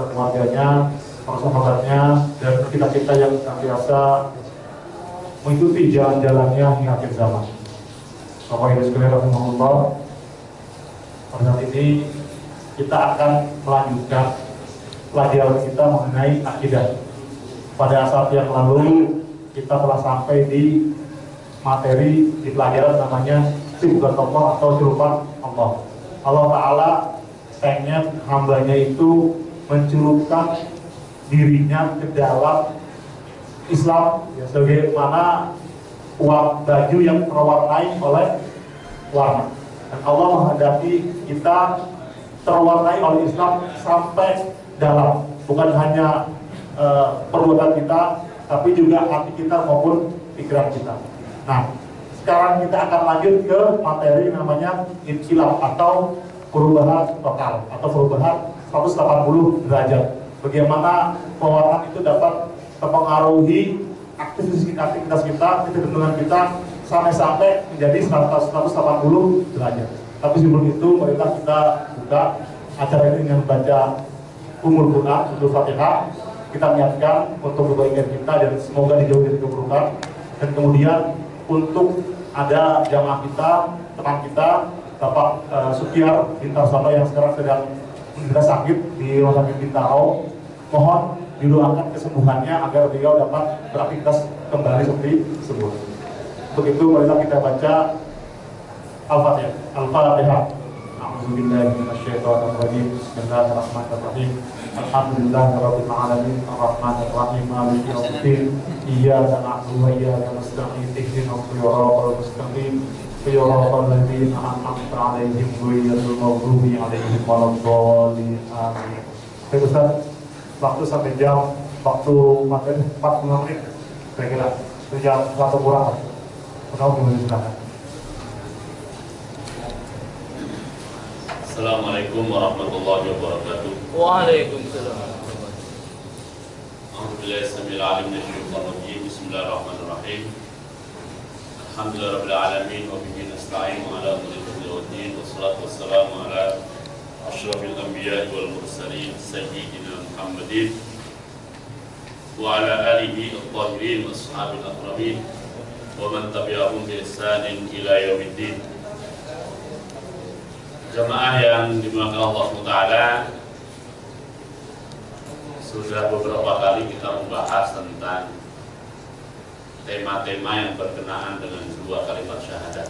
keluarganya, para sahabatnya, dan kita-kita yang senantiasa mengikuti jalan-jalannya hingga akhir zaman. Bapak Ibu sekalian rahimahullah, pada saat ini kita akan melanjutkan pelajaran kita mengenai akidah. Pada saat yang lalu kita telah sampai di materi di pelajaran namanya Sifatullah atau sifat Allah. Allah Ta'ala pengen hambanya itu mencelupkan dirinya ke dalam Islam, ya, sebagaimana baju yang terwarnai oleh warna. Dan Allah menghendaki kita terwarnai oleh Islam sampai dalam, bukan hanya perbuatan kita, tapi juga hati kita maupun pikiran kita. Nah, sekarang kita akan lanjut ke materi namanya inqilab atau perubahan total atau perubahan 180 derajat. Bagaimana pewarnaan itu dapat mempengaruhi aktivitas kita, kecenderungan kita sampai menjadi 180 derajat. Tapi sebelum itu, marilah kita buka acara ini dengan membaca Ummul Quran, Suratul Fatihah. Kita niatkan untuk kebaikan kita dan semoga dijauhi dari keburukan. Dan kemudian untuk ada jamaah kita, teman kita, Bapak Sukiar Bintarsono yang sekarang sedang menderita sakit di Rumah Sakit Bintaro. Mohon didoakan kesembuhannya agar beliau dapat beraktivitas kembali seperti semula. Untuk itu marilah kita baca Al-Fatihah. Al-Fatihah. A'udzubillahi minasyaitonirrajim. Bismillahirrahmanirrahim. Alhamdulillahirabbil alamin. Arrahmanirrahim. Maliki yaumiddin. Iyyaka na'budu wa iyyaka nasta'in. Ihdinas siratal mustaqim. Siratal ladzina an'amta 'alaihim ghairil maghdubi 'alaihim waladdallin. Amin. Baik Ustaz, waktu sampai jam materi 45 menit kira-kira. Jam 1 kurang. Silakan. Assalamualaikum warahmatullahi wabarakatuh. Waalaikumsalam. Alhamdulillah sambil alim nasyaitanir Bismillahirrahmanirrahim. Alhamdulillahirabbil alamin wa bihi nasta'in ala umuri dunya waddin wassalatu wassalamu ala asyrafil anbiya'i wal mursalin sayyidina Muhammadin wa ala alihi at-tahirin wa ashabil akramin wa man tabi'ahum bi ihsanin ila yaumiddin. Jamaah yang dimuliakan Allah SWT, sudah beberapa kali kita membahas tentang tema-tema yang berkenaan dengan dua kalimat syahadat.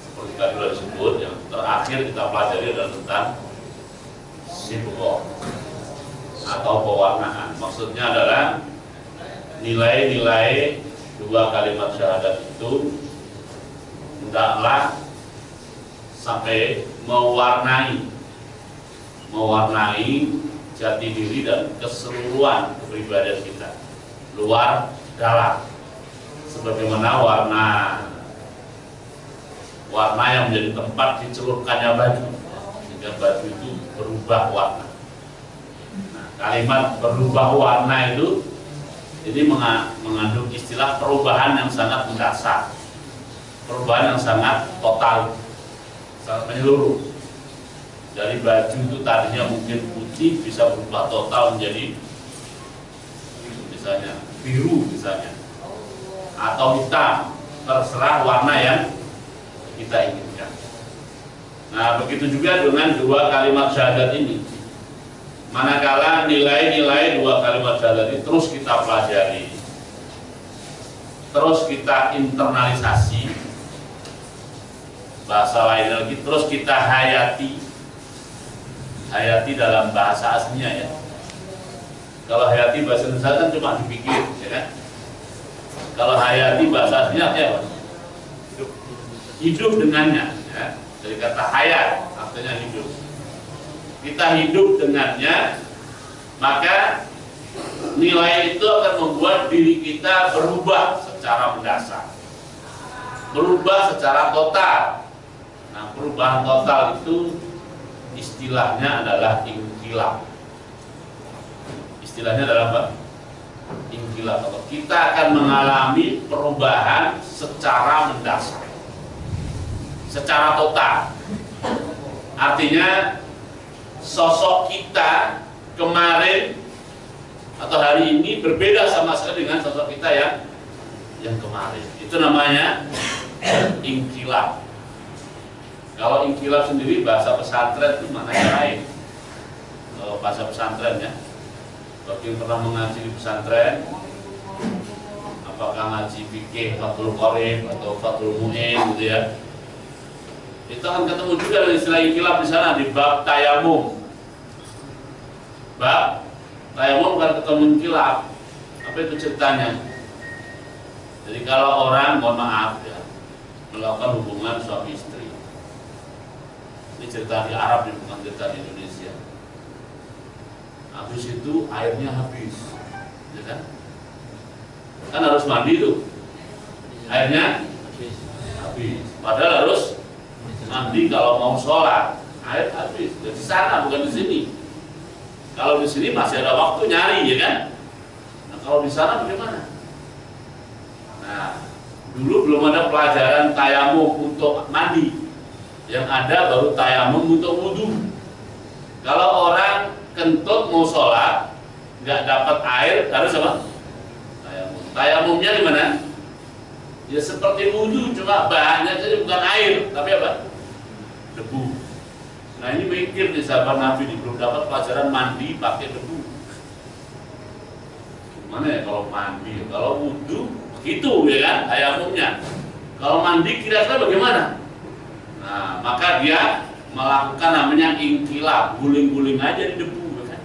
Seperti tadi sudah disebut, yang terakhir kita pelajari adalah tentang sibghah atau pewarnaan. Maksudnya adalah nilai-nilai dua kalimat syahadat itu hendaklah sampai mewarnai jati diri dan keseluruhan kepribadian kita, luar dalam, sebagaimana warna yang menjadi tempat dicelupkannya baju, sehingga baju itu berubah warna. Nah, kalimat berubah warna itu ini mengandung istilah perubahan yang sangat mendasar, perubahan yang sangat total, sangat menyeluruh. Dari baju itu tadinya mungkin putih bisa berubah total menjadi misalnya biru misalnya, atau hitam, terserah warna yang kita inginkan. Nah, begitu juga dengan dua kalimat syahadat ini. Manakala nilai-nilai dua kalimat syahadat ini terus kita pelajari, terus kita internalisasi, bahasa lain lagi terus kita hayati dalam bahasa aslinya ya. Kalau hayati bahasa Indonesia kan cuma dipikir, ya kan? Kalau hayati bahasa aslinya apa? Hidup dengannya, ya. Dari kata hayat artinya hidup. Kita hidup dengannya, maka nilai itu akan membuat diri kita berubah secara mendasar, berubah secara total. Nah, perubahan total itu istilahnya adalah inqilab. Istilahnya adalah apa? Inqilab. Kita akan mengalami perubahan secara mendasar, secara total. Artinya sosok kita kemarin atau hari ini berbeda sama sekali dengan sosok kita yang kemarin. Itu namanya inkilab. Kalau inkilab sendiri bahasa pesantren itu maknanya lain. Kalau bahasa pesantren ya, bagi yang pernah mengaji di pesantren, apakah ngaji fikih Fathul Qorib atau Fathul Mu'in gitu ya, itu akan ketemu juga dengan istilah inkilab di sana di bab tayamum. Bab tayamum kan ketemu inkilab. Apa itu ceritanya? Jadi kalau orang, mohon maaf ya, melakukan hubungan suami istri, ini cerita di Arab, bukan cerita di Indonesia. Habis itu airnya habis, ya kan? Kan harus mandi tuh, airnya habis. Padahal harus mandi kalau mau sholat, air habis. Di sana bukan di sini. Kalau di sini masih ada waktu nyari, ya kan? Nah kalau di sana bagaimana? Nah, dulu belum ada pelajaran tayamum untuk mandi. Yang ada baru tayamum untuk wudhu. Kalau orang kentut mau sholat, nggak dapat air, harus apa? Tayamum. Tayamumnya di mana? Ya seperti wudhu, cuma bahannya saja bukan air, tapi apa? Debu. Nah ini mikir nih sahabat Nabi, belum dapat pelajaran mandi pakai debu. Gimana ya kalau mandi? Kalau wudhu begitu ya kan, tayamumnya. Kalau mandi kira-kira bagaimana? Nah maka dia melakukan namanya inkilab, guling-guling aja di debu ya kan?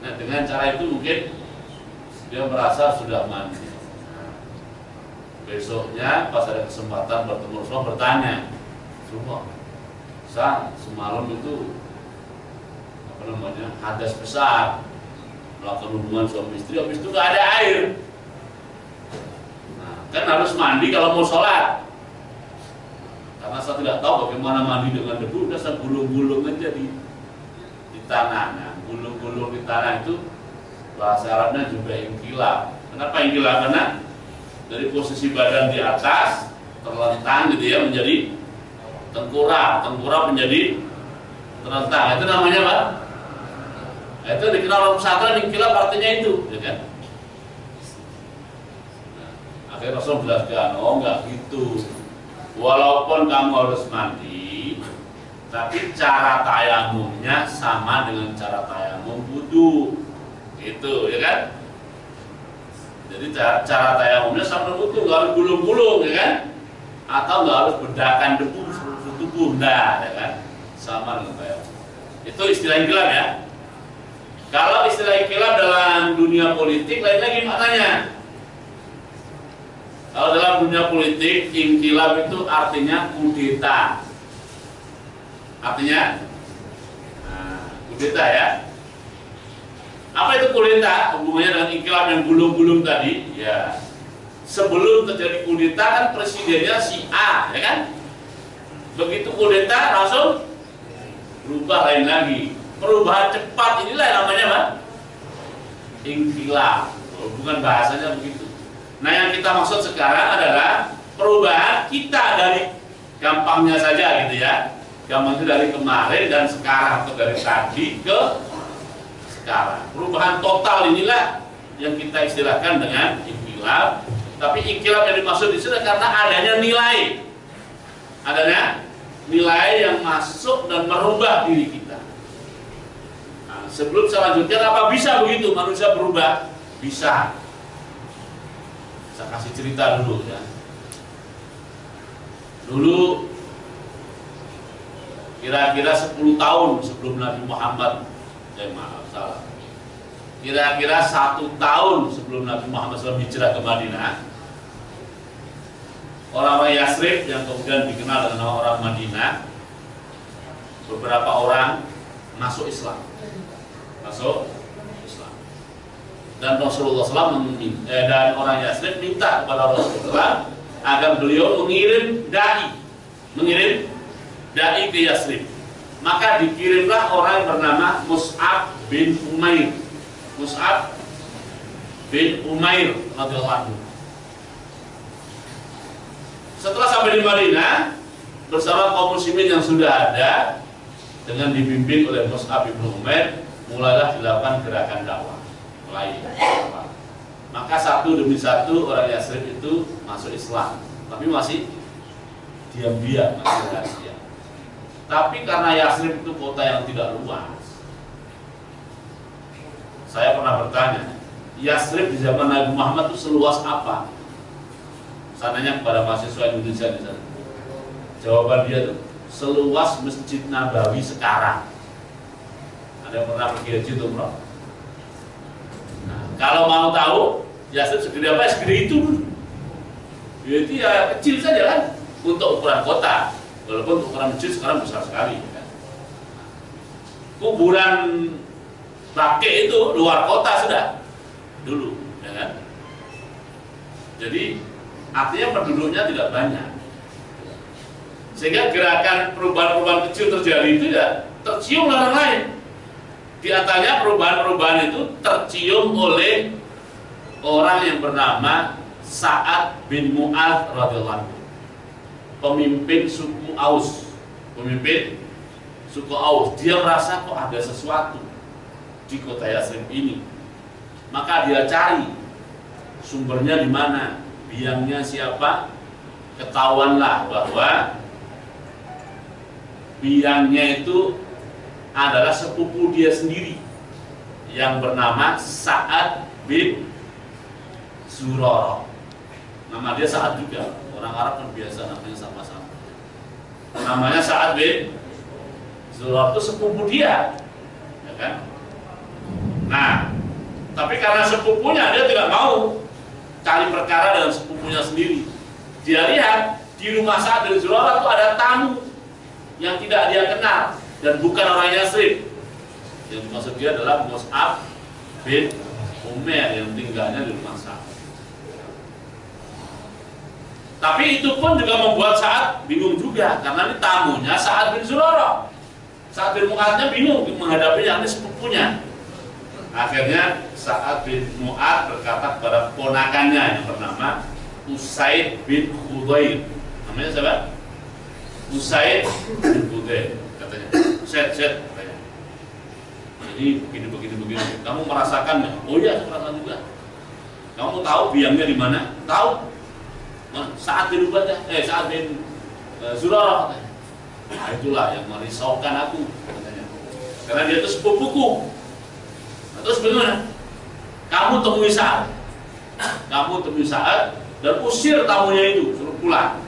Nah dengan cara itu mungkin dia merasa sudah mandi. Besoknya pas ada kesempatan bertemu Rasulullah, bertanya, Rasulullah, semalam itu apa namanya, hadas besar, melakukan hubungan suami istri, habis itu nggak ada air. Nah, kan harus mandi kalau mau sholat. Karena saya tidak tahu bagaimana mandi dengan debu, udah saya gulung-gulung aja di tanah. Nah, gulung-gulung di tanah itu bahasa Arabnya juga inkilab. Kenapa inkilab? Karena dari posisi badan di atas terlentang gitu ya, menjadi tengkurap menjadi terlentang. Itu namanya apa? Itu dikenal orang pesantren inkilab, artinya itu, ya kan? Nah, akhirnya Rasul menjelaskan, oh enggak gitu. Walaupun kamu harus mandi, tapi cara tayamumnya sama dengan cara tayamum wudu, gitu, ya kan? Jadi cara tayamumnya sama dengan wudu, nggak harus gulung-gulung, ya kan? Atau nggak harus bedakan debu seluruh tubuh, nah, ya kan? Sama dengan tayamum. Itu istilah inkilab ya. Kalau istilah inkilab dalam dunia politik lain lagi maknanya. Kalau dalam dunia politik, inkilab itu artinya kudeta. Artinya kudeta ya. Apa itu kudeta? Hubungannya dengan inkilab yang gulung-gulung tadi. Ya, sebelum terjadi kudeta kan presidennya si A, ya kan? Begitu kudeta langsung berubah lain lagi. Perubahan cepat inilah yang namanya apa? Inkilab. Bukan bahasanya begitu. Nah yang kita maksud sekarang adalah perubahan kita dari, gampangnya saja gitu ya, gampang itu dari kemarin dan sekarang, atau dari tadi ke sekarang. Perubahan total inilah yang kita istilahkan dengan inkilab. Tapi inkilab yang dimaksud di sini karena adanya nilai yang masuk dan merubah diri kita. Nah, sebelum saya lanjutkan, apa bisa begitu manusia berubah? Bisa. Saya kasih cerita dulu ya. Dulu kira-kira 10 tahun sebelum Nabi Muhammad, kira-kira 1 tahun sebelum Nabi Muhammad SAW hijrah ke Madinah, orang-orang Yasrib yang kemudian dikenal dengan nama orang Madinah, beberapa orang masuk Islam. Dan Rasulullah SAW dan orang Yasrib minta kepada Rasulullah agar beliau mengirim dai ke Yasrib. Maka dikirimlah orang yang bernama Mus'ab bin Umair radhiyallahu anhu. Setelah sampai di Madinah bersama kaum muslimin yang sudah ada, dengan dibimbing oleh Mus'ab bin Umair, mulailah dilakukan gerakan dakwah. Maka satu demi satu orang Yathrib itu masuk Islam, tapi masih diam-diam, masih rahasia. Tapi karena Yathrib itu kota yang tidak luas, saya pernah bertanya, Yathrib di zaman Nabi Muhammad itu seluas apa? Sananya kepada mahasiswa Indonesia di sana. Jawaban dia itu seluas Masjid Nabawi sekarang. Ada yang pernah pergi haji tuh, bro? Nah, kalau mau tahu, Yathrib segede apa? Segede itu. Itu ya kecil saja kan untuk ukuran kota. Walaupun untuk ukuran masjid sekarang besar sekali. Kan? Kuburan Baqi itu luar kota sudah dulu, ya kan? Jadi artinya penduduknya tidak banyak. Sehingga gerakan perubahan-perubahan kecil terjadi itu ya tercium oleh orang lain. Di antaranya perubahan-perubahan itu tercium oleh orang yang bernama Sa'ad bin Mu'adz radhiyallahu anhu, pemimpin suku Aus. Pemimpin suku Aus, dia merasa kok ada sesuatu di kota Yathrib ini. Maka dia cari sumbernya di mana, biangnya siapa. Ketahuanlah bahwa biangnya itu adalah sepupu dia sendiri yang bernama Sa'ad bin Zurarah. Nama dia Sa'ad juga. Orang Arab kan biasa namanya sama-sama. Namanya Sa'ad bin Zurarah, itu sepupu dia, ya kan? Nah, tapi karena sepupunya dia tidak mau cari perkara dengan sepupunya sendiri. Dia lihat di rumah Sa'ad bin Zurarah itu ada tamu yang tidak dia kenal dan bukan orang Yathrib. Yang maksud dia adalah Mus'ab bin Umair yang tinggalnya di rumah Sa'ad. Tapi itu pun juga membuat Sa'ad bingung juga, karena ini tamunya Sa'ad bin Zurarah. Sa'ad bin Mu'adznya bingung menghadapi yang ini sepupunya. Akhirnya Sa'ad bin Mu'adz berkata kepada ponakannya yang bernama Usaid bin Khudair. Namanya siapa? Usaid bin Khudair, katanya. Set katanya. Jadi begini. Kamu merasakannya? Oh iya, saya merasakan juga. Kamu tahu biangnya di mana? Tahu? Sa'ad bin Zurarah, katanya. Nah, itulah yang merisaukan aku, katanya. Karena dia itu sepupuku. Nah, terus bagaimana? Kamu temui Sa'ad dan usir tamunya itu, suruh pulang,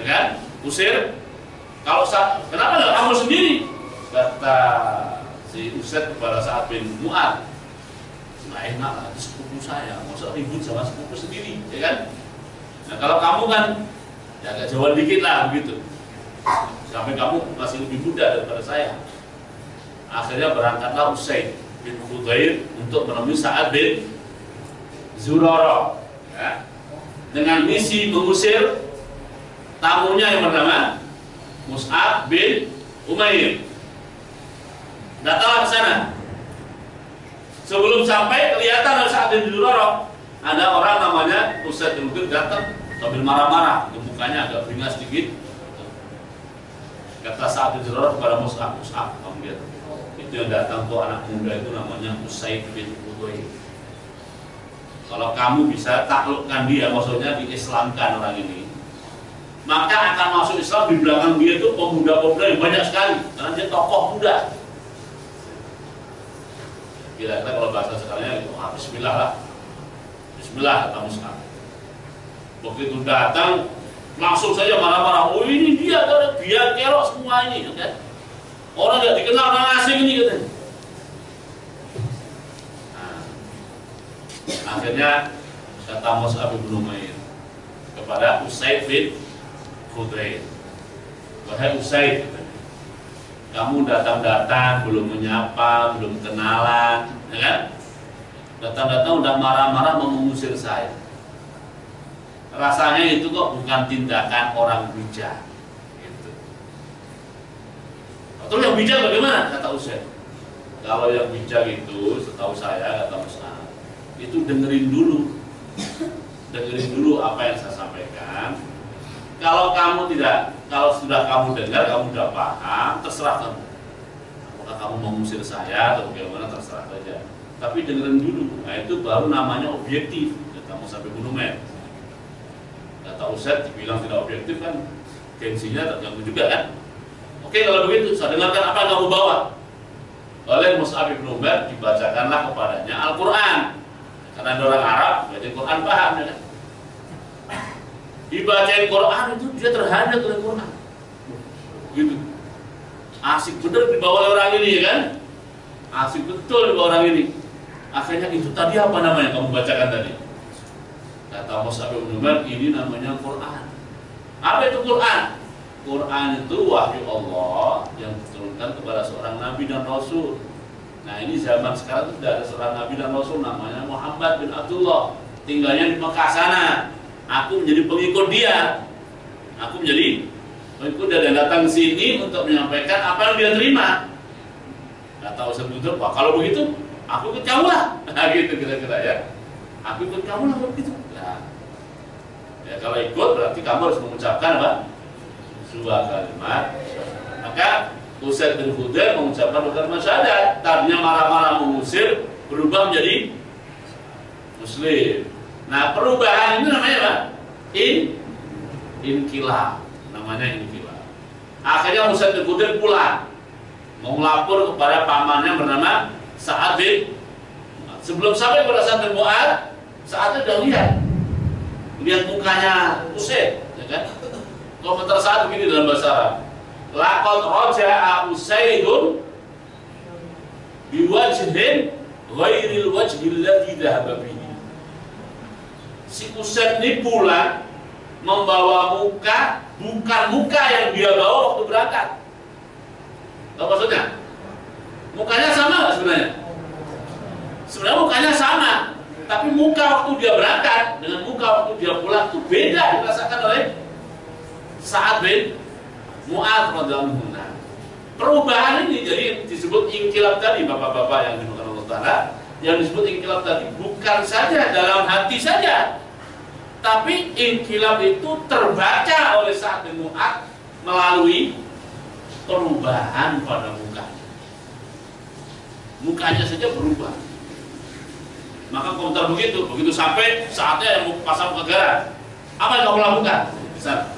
ya kan? Usir. Kalau kenapa nggak kamu sendiri? Kata si Usaid kepada Sa'ad bin Mu'adz, nggak enak lah, itu sepupu saya, masa ribut sama sepupu sendiri, ya kan? Nah, kalau kamu kan ya agak jauhan dikit lah begitu, sampai kamu masih lebih muda daripada saya. Akhirnya berangkatlah Usaid bin Khudair untuk menemui Sa'ad bin Zurarah, ya, dengan misi mengusir tamunya yang bernama Mus'ab bin Umair. Datanglah ke sana. Sebelum sampai kelihatan oleh Sa'ad bin Zurarah, ada orang namanya Usaid bin Khudair datang sambil marah-marah, mukanya agak beringas sedikit. Kata Sa'ad bin Zurarah kepada Mus'ab, kamu lihat, itu yang datang tuh anak muda itu namanya Usaid bin Khudair. Kalau kamu bisa taklukkan dia, maksudnya diislamkan orang ini, maka akan masuk Islam di belakang dia itu pemuda-pemuda yang banyak sekali, karena dia tokoh muda. Kira-kira kalau bahasa sekarangnya itu, bismillah lah, bismillah kata Mus'ab. Begitu datang, langsung saja marah-marah, oh ini dia kerok semua ini, kan? Orang tidak dikenal, orang asing ini, katanya. Akhirnya kata Mus'ab bin Umair kepada Usaid bin Khudair, wahai Usaid, kamu datang-datang belum menyapa, belum kenalan, ya kan? Datang-datang udah marah-marah mau mengusir saya. Rasanya itu kok bukan tindakan orang bijak. Gitu. Terus yang bijak bagaimana? Kata Usaid. Kalau yang bijak itu, setahu saya, kata Mus'ab, itu dengerin dulu apa yang saya sampaikan. Kalau kamu tidak kalau sudah kamu dengar, kamu sudah paham, terserah kamu. Apakah kamu mau mengusir saya atau bagaimana, terserah saja. Tapi dengerin dulu. Nah itu baru namanya objektif. Kata Mus'ab bin Umair. Kata Ustadz dibilang tidak objektif kan, tensinya terganggu juga kan. Oke, kalau begitu saya dengarkan apa yang kamu bawa. Oleh Mus'ab bin Umair dibacakanlah kepadanya Al-Quran. Karena ada orang Arab, baca Quran paham ya kan. Dibacain Quran itu dia terhanyut oleh Quran. Gitu. Asik bener dibawa orang ini ya kan. Asik betul dibawa orang ini. Akhirnya itu tadi apa namanya kamu bacakan tadi? Kata Mus'ab bin Umair, ini namanya Quran. Apa itu Quran? Quran itu wahyu Allah yang diturunkan kepada seorang nabi dan rasul. Nah ini zaman sekarang itu tidak ada seorang nabi dan rasul, namanya Muhammad bin Abdullah, tinggalnya di Mekah sana. Aku menjadi pengikut dia. Aku menjadi pengikut dia dan datang ke sini untuk menyampaikan apa yang dia terima. Kata Ustaz Budur, wah kalau begitu aku ikut kamu lah. Nah gitu kira-kira ya. Aku ikut kamu lah begitu. Nah, ya kalau ikut berarti kamu harus mengucapkan apa? Sebuah kalimat. Maka Ustaz bin Budur mengucapkan kalimat syahadat. Tadinya marah-marah mengusir, berubah menjadi Muslim. Nah perubahan ini namanya apa? Inkilab. Namanya inkilab. Akhirnya Ustaz bin Budur pulang, mau melapor kepada pamannya bernama Sa'ad bin Mu'adz. Sebelum sampai pada Sa'ad bin Mu'adz, Sa'ad udah lihat mukanya Usaid, ya kan? Komentar Sa'ad begini dalam bahasa Arab. Laqad raja'a Usaidun biwajhin ghairil wajhil ladzi dhahaba bihi. Si Usaid ini pulang membawa muka bukan muka yang dia bawa waktu berangkat. Tahu maksudnya? Mukanya sama nggak sebenarnya? Sebenarnya mukanya sama, tapi muka waktu dia berangkat dengan muka waktu dia pulang itu beda dirasakan oleh Sa'ad bin Mu'adz radhiyallahu anhu. Nah, perubahan ini jadi disebut inkilab tadi, bapak-bapak yang dimakan Allah Ta'ala. Yang disebut inkilab tadi bukan saja dalam hati saja, tapi inkilab itu terbaca oleh Sa'ad bin Mu'adz melalui perubahan pada mukanya. Mukanya saja berubah. Maka komentar begitu sampai saatnya yang mau pasang negara. Apa yang kamu lakukan? Misalnya,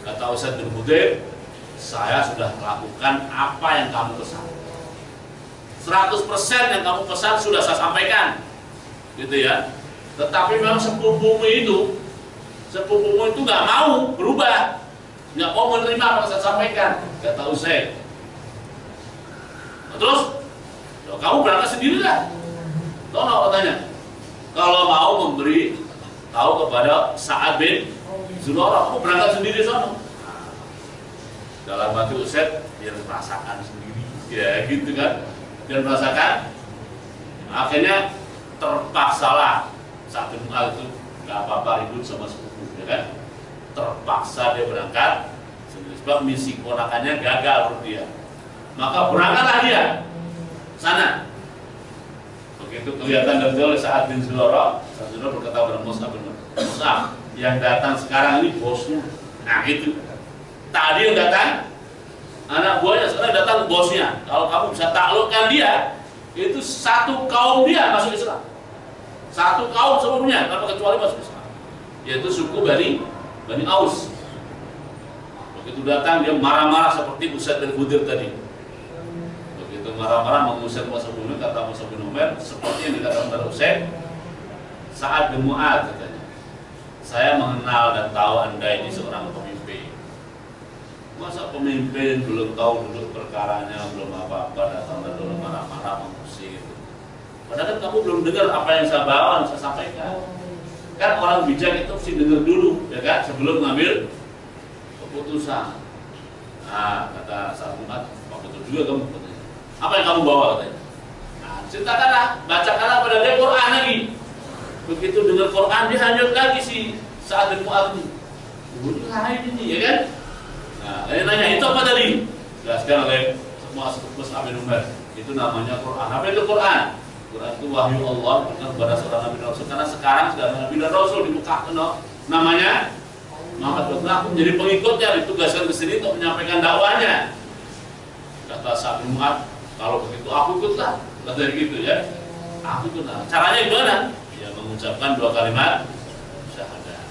kata Ustaz bin Budur, saya sudah melakukan apa yang kamu pesan. 100% yang kamu pesan sudah saya sampaikan, gitu ya. Tetapi memang sepupumu itu nggak mau berubah, nggak mau menerima apa yang saya sampaikan, kata Usaid. Terus, kamu berangkat sendiri lah. Tahu nggak katanya? Kalau mau memberi tahu kepada Sa'ad bin Zurarah, kamu berangkat sendiri sana. Dalam hati Usaid, dia merasakan sendiri, ya gitu kan? Dan merasakan, akhirnya terpaksalah Sa'ad bin Mu'adz itu nggak apa-apa ribut sama sepupu, ya kan? Terpaksa dia berangkat sendiri sebab misi keponakannya gagal menurut dia. Maka berangkatlah dia sana. Begitu kelihatan dari oleh Sa'ad bin Zurarah, Sa'ad bin Zurarah berkata kepada Mus'ab bin Umair, Mus'ab, yang datang sekarang ini bosnya. Nah itu. Tadi yang datang anak buahnya, sekarang datang bosnya. Kalau kamu bisa taklukkan dia, itu satu kaum dia masuk Islam. Satu kaum sebelumnya, tanpa kecuali masuk Islam. Yaitu suku Bani Aus. Begitu datang dia marah-marah seperti Usaid bin Budur tadi. Begitu marah-marah mengusir Mus'ab bin Umair, kata Mus'ab bin Umair seperti yang dikatakan oleh Usaid, Sa'ad bin Mu'adz katanya, saya mengenal dan tahu Anda ini seorang pemimpin. Masa pemimpin belum tahu duduk perkaranya, belum apa-apa, datang dan dulu marah-marah mengusir. Padahal kan kamu belum dengar apa yang saya bawa, yang saya sampaikan. Kan orang bijak itu mesti dengar dulu, ya kan, sebelum mengambil keputusan. Nah, kata Sa'ad bin Mu'adz, betul juga kamu katanya. Apa yang kamu bawa katanya? Nah, ceritakanlah, bacakanlah pada dia Quran lagi. Begitu dengar Quran, dia hanyut lagi si Sa'ad bin Mu'adz ini. Ini lain ini, ya kan? Nah, dia nanya, itu apa tadi? Jelaskan oleh Mus'ab bin Umair. Itu namanya Quran. Apa itu Quran? Quran itu wahyu Allah kepada seorang Nabi dan Rasul. Karena sekarang sudah Nabi dan Rasul di Mekah, namanya Muhammad Batna, aku menjadi pengikutnya, ditugaskan ke sini untuk menyampaikan dakwahnya. Kata Sa'ad bin Mu'adz, kalau begitu aku ikutlah. Kata gitu ya, aku ikutlah. Caranya gimana? Ya mengucapkan 2 kalimat syahadat.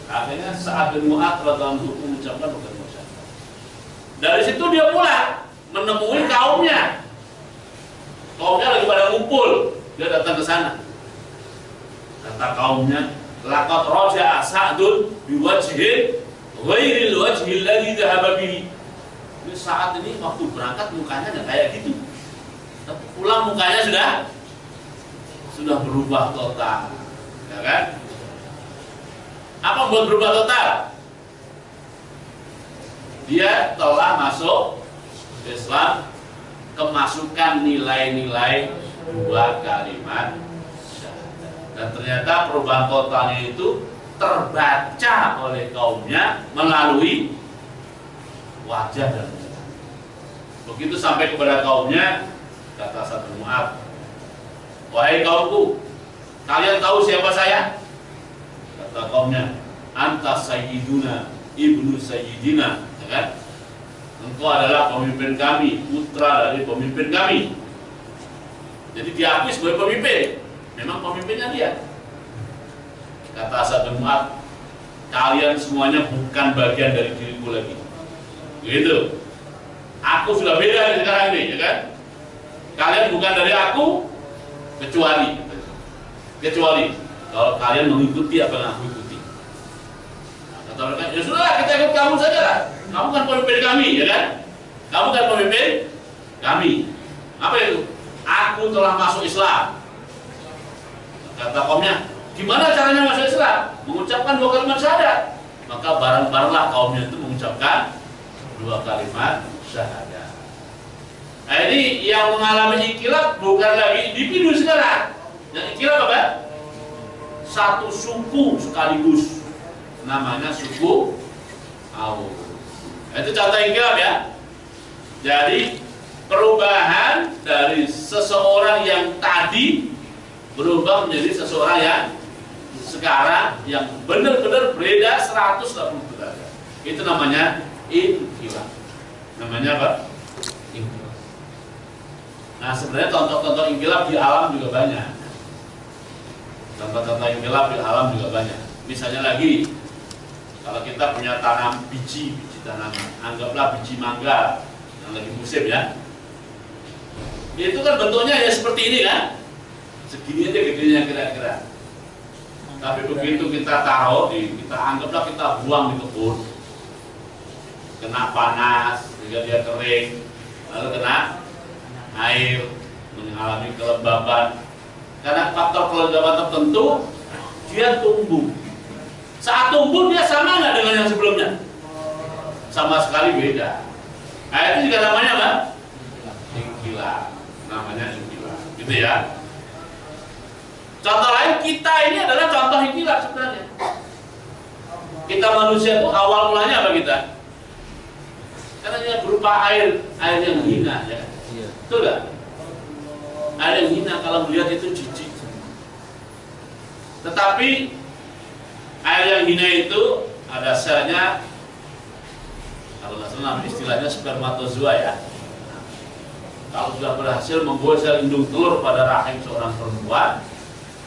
Akhirnya Sa'ad bin Mu'adz radhiyallahu anhu mengucapkan 2 kalimat syahadat. Dari situ dia mulai menemui kaumnya. Kaumnya lagi pada ngumpul, dia datang ke sana. Kata kaumnya, laqad raja'a Sa'dun biwajhin ghairil wajhil ladzi dhahaba bihi. Ini saat ini waktu berangkat mukanya enggak kayak gitu. Tapi pulang mukanya sudah berubah total. Ya kan? Apa buat berubah total? Dia telah masuk Islam, kemasukan nilai-nilai 2 kalimat syahadat. Dan ternyata perubahan totalnya itu terbaca oleh kaumnya melalui wajah dan muka. Begitu sampai kepada kaumnya, kata Sa'ad bin Mu'adz, wahai kaumku, kalian tahu siapa saya? Kata kaumnya, anta sayyiduna ibnu sayyidina, ya kan? Engkau adalah pemimpin kami, putra dari pemimpin kami. Jadi diakui sebagai pemimpin. Memang pemimpinnya dia. Kata Sa'ad bin Mu'adz, kalian semuanya bukan bagian dari diriku lagi. Gitu. Aku sudah beda sekarang ini, ya kan? Kalian bukan dari aku, kecuali kalau kalian mengikuti apa yang aku ikuti. Kata mereka, ya sudah, kita ikut kamu saja lah. Kamu kan pemimpin kami, ya kan? Kamu kan pemimpin kami. Apa itu? Aku telah masuk Islam. Kata kaumnya, gimana caranya masuk Islam? Mengucapkan 2 kalimat syahadat. Maka bareng-barenglah kaumnya itu mengucapkan 2 kalimat syahadat. Nah ini yang mengalami ikhtilaf bukan lagi individu sekarang. Yang ikhtilaf apa? Satu suku sekaligus. Namanya suku Aus. Itu contoh ikhtilaf ya. Jadi perubahan dari seseorang yang tadi berubah menjadi seseorang yang sekarang yang benar-benar berbeda 180 derajat. Itu namanya ikhtilaf. Namanya apa? Ikhtilaf. Nah sebenarnya contoh-contoh ikhtilaf di alam juga banyak. Contoh-contoh ikhtilaf di alam juga banyak. Misalnya lagi, kalau kita punya tanam biji tanaman, anggaplah biji mangga yang lagi musim ya. Itu kan bentuknya ya seperti ini kan, segini aja gedenya kira-kira. Tapi begitu kita taruh, kita anggaplah kita buang di kebun, kena panas sehingga dia kering, lalu kena air, mengalami kelembaban. Karena faktor kelembaban tertentu, dia tumbuh. Saat tumbuh dia sama nggak dengan yang sebelumnya? Sama sekali beda. Nah itu juga namanya apa? Ikhtilaf. Namanya ikhtilaf, gitu ya. Contoh lain, kita ini adalah contoh ikhtilaf sebenarnya. Kita manusia itu awal mulanya apa kita? Karena dia berupa air yang hina ya. Betul nggak? Air yang hina kalau melihat itu jijik. Tetapi air yang hina itu ada selnya, kalau nggak salah istilahnya spermatozoa ya. Kalau sudah berhasil membuat sel indung telur pada rahim seorang perempuan,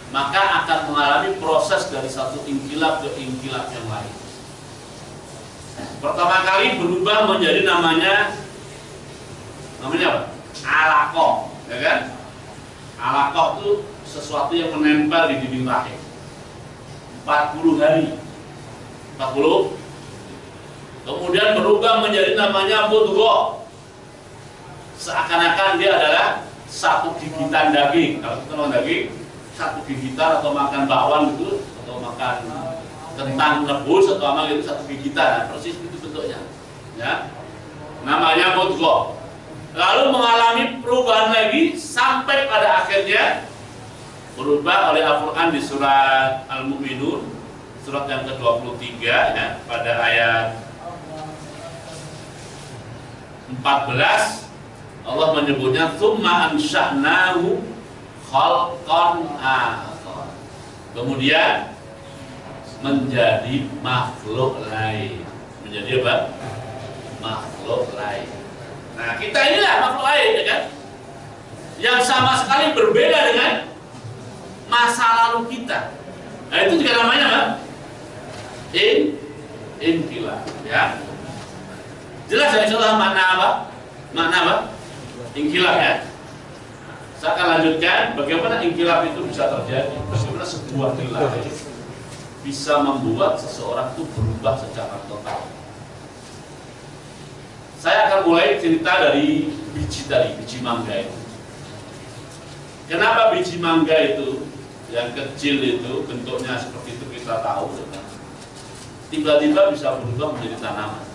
maka akan mengalami proses dari satu ikhtilaf ke ikhtilaf yang lain. Pertama kali berubah menjadi namanya apa? Alaqah, ya kan? Alaqah itu sesuatu yang menempel di dinding rahim 40 hari. 40. Kemudian berubah menjadi namanya mudghah. Seakan-akan dia adalah satu gigitan daging. Kalau kita makan daging, satu gigitan atau makan bakwan gitu, atau makan kentang rebus atau apa gitu, satu gigitan. Persis itu bentuknya. Ya. Namanya mudghah. Lalu mengalami perubahan lagi sampai pada akhirnya berubah oleh Al-Quran di surat Al-Mu'minun, surat yang ke-23 ya, pada ayat 14 Allah menyebutnya tsumma ansha'nahu khalqan akhar. Kemudian menjadi makhluk lain. Menjadi apa? Makhluk lain. Nah, kita inilah makhluk lain, ya kan? Yang sama sekali berbeda dengan masa lalu kita. Nah, itu juga namanya apa? Inqilab, ya. Jelas ya, insyaallah makna apa? Makna apa? Inqilab, ya. Saya akan lanjutkan bagaimana inqilab itu bisa terjadi. Bagaimana sebuah nilai bisa membuat seseorang itu berubah secara total. Saya akan mulai cerita dari biji tadi, biji mangga itu. Kenapa biji mangga itu yang kecil itu bentuknya seperti itu kita tahu, tiba-tiba bisa berubah menjadi tanaman,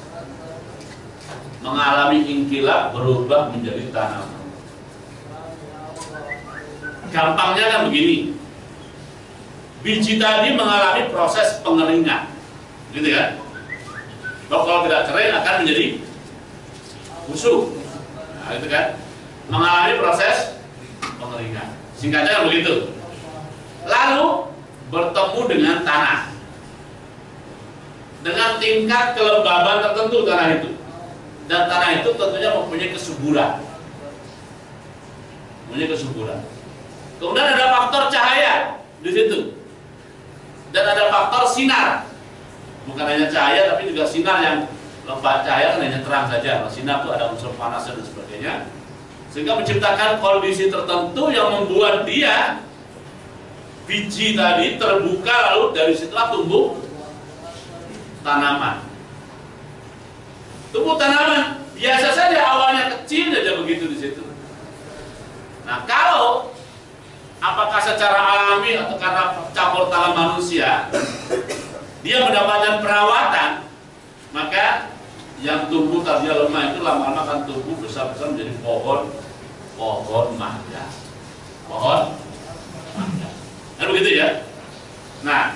mengalami inqilab, berubah menjadi tanaman. Gampangnya kan begini, biji tadi mengalami proses pengeringan, gitu kan? Kalau tidak kering akan menjadi busuk, nah, itu kan? Mengalami proses pengeringan. Singkatnya begitu. Lalu bertemu dengan tanah, dengan tingkat kelembaban tertentu tanah itu, dan tanah itu tentunya mempunyai kesuburan, Kemudian ada faktor cahaya di situ, dan ada faktor sinar. Bukan hanya cahaya, tapi juga sinar yang lembah cahaya kan hanya terang saja. Kalau sinar itu ada unsur panas dan sebagainya, sehingga menciptakan kondisi tertentu yang membuat dia biji tadi terbuka, lalu dari situlah tumbuh tanaman. Tumbuh tanaman biasa saja, awalnya kecil saja begitu di situ. Nah, kalau apakah secara alami atau karena campur tangan manusia dia mendapatkan perawatan, maka yang tumbuh tadinya lemah itu lama-lama akan tumbuh besar-besar menjadi pohon mangga. Kan begitu ya? Nah,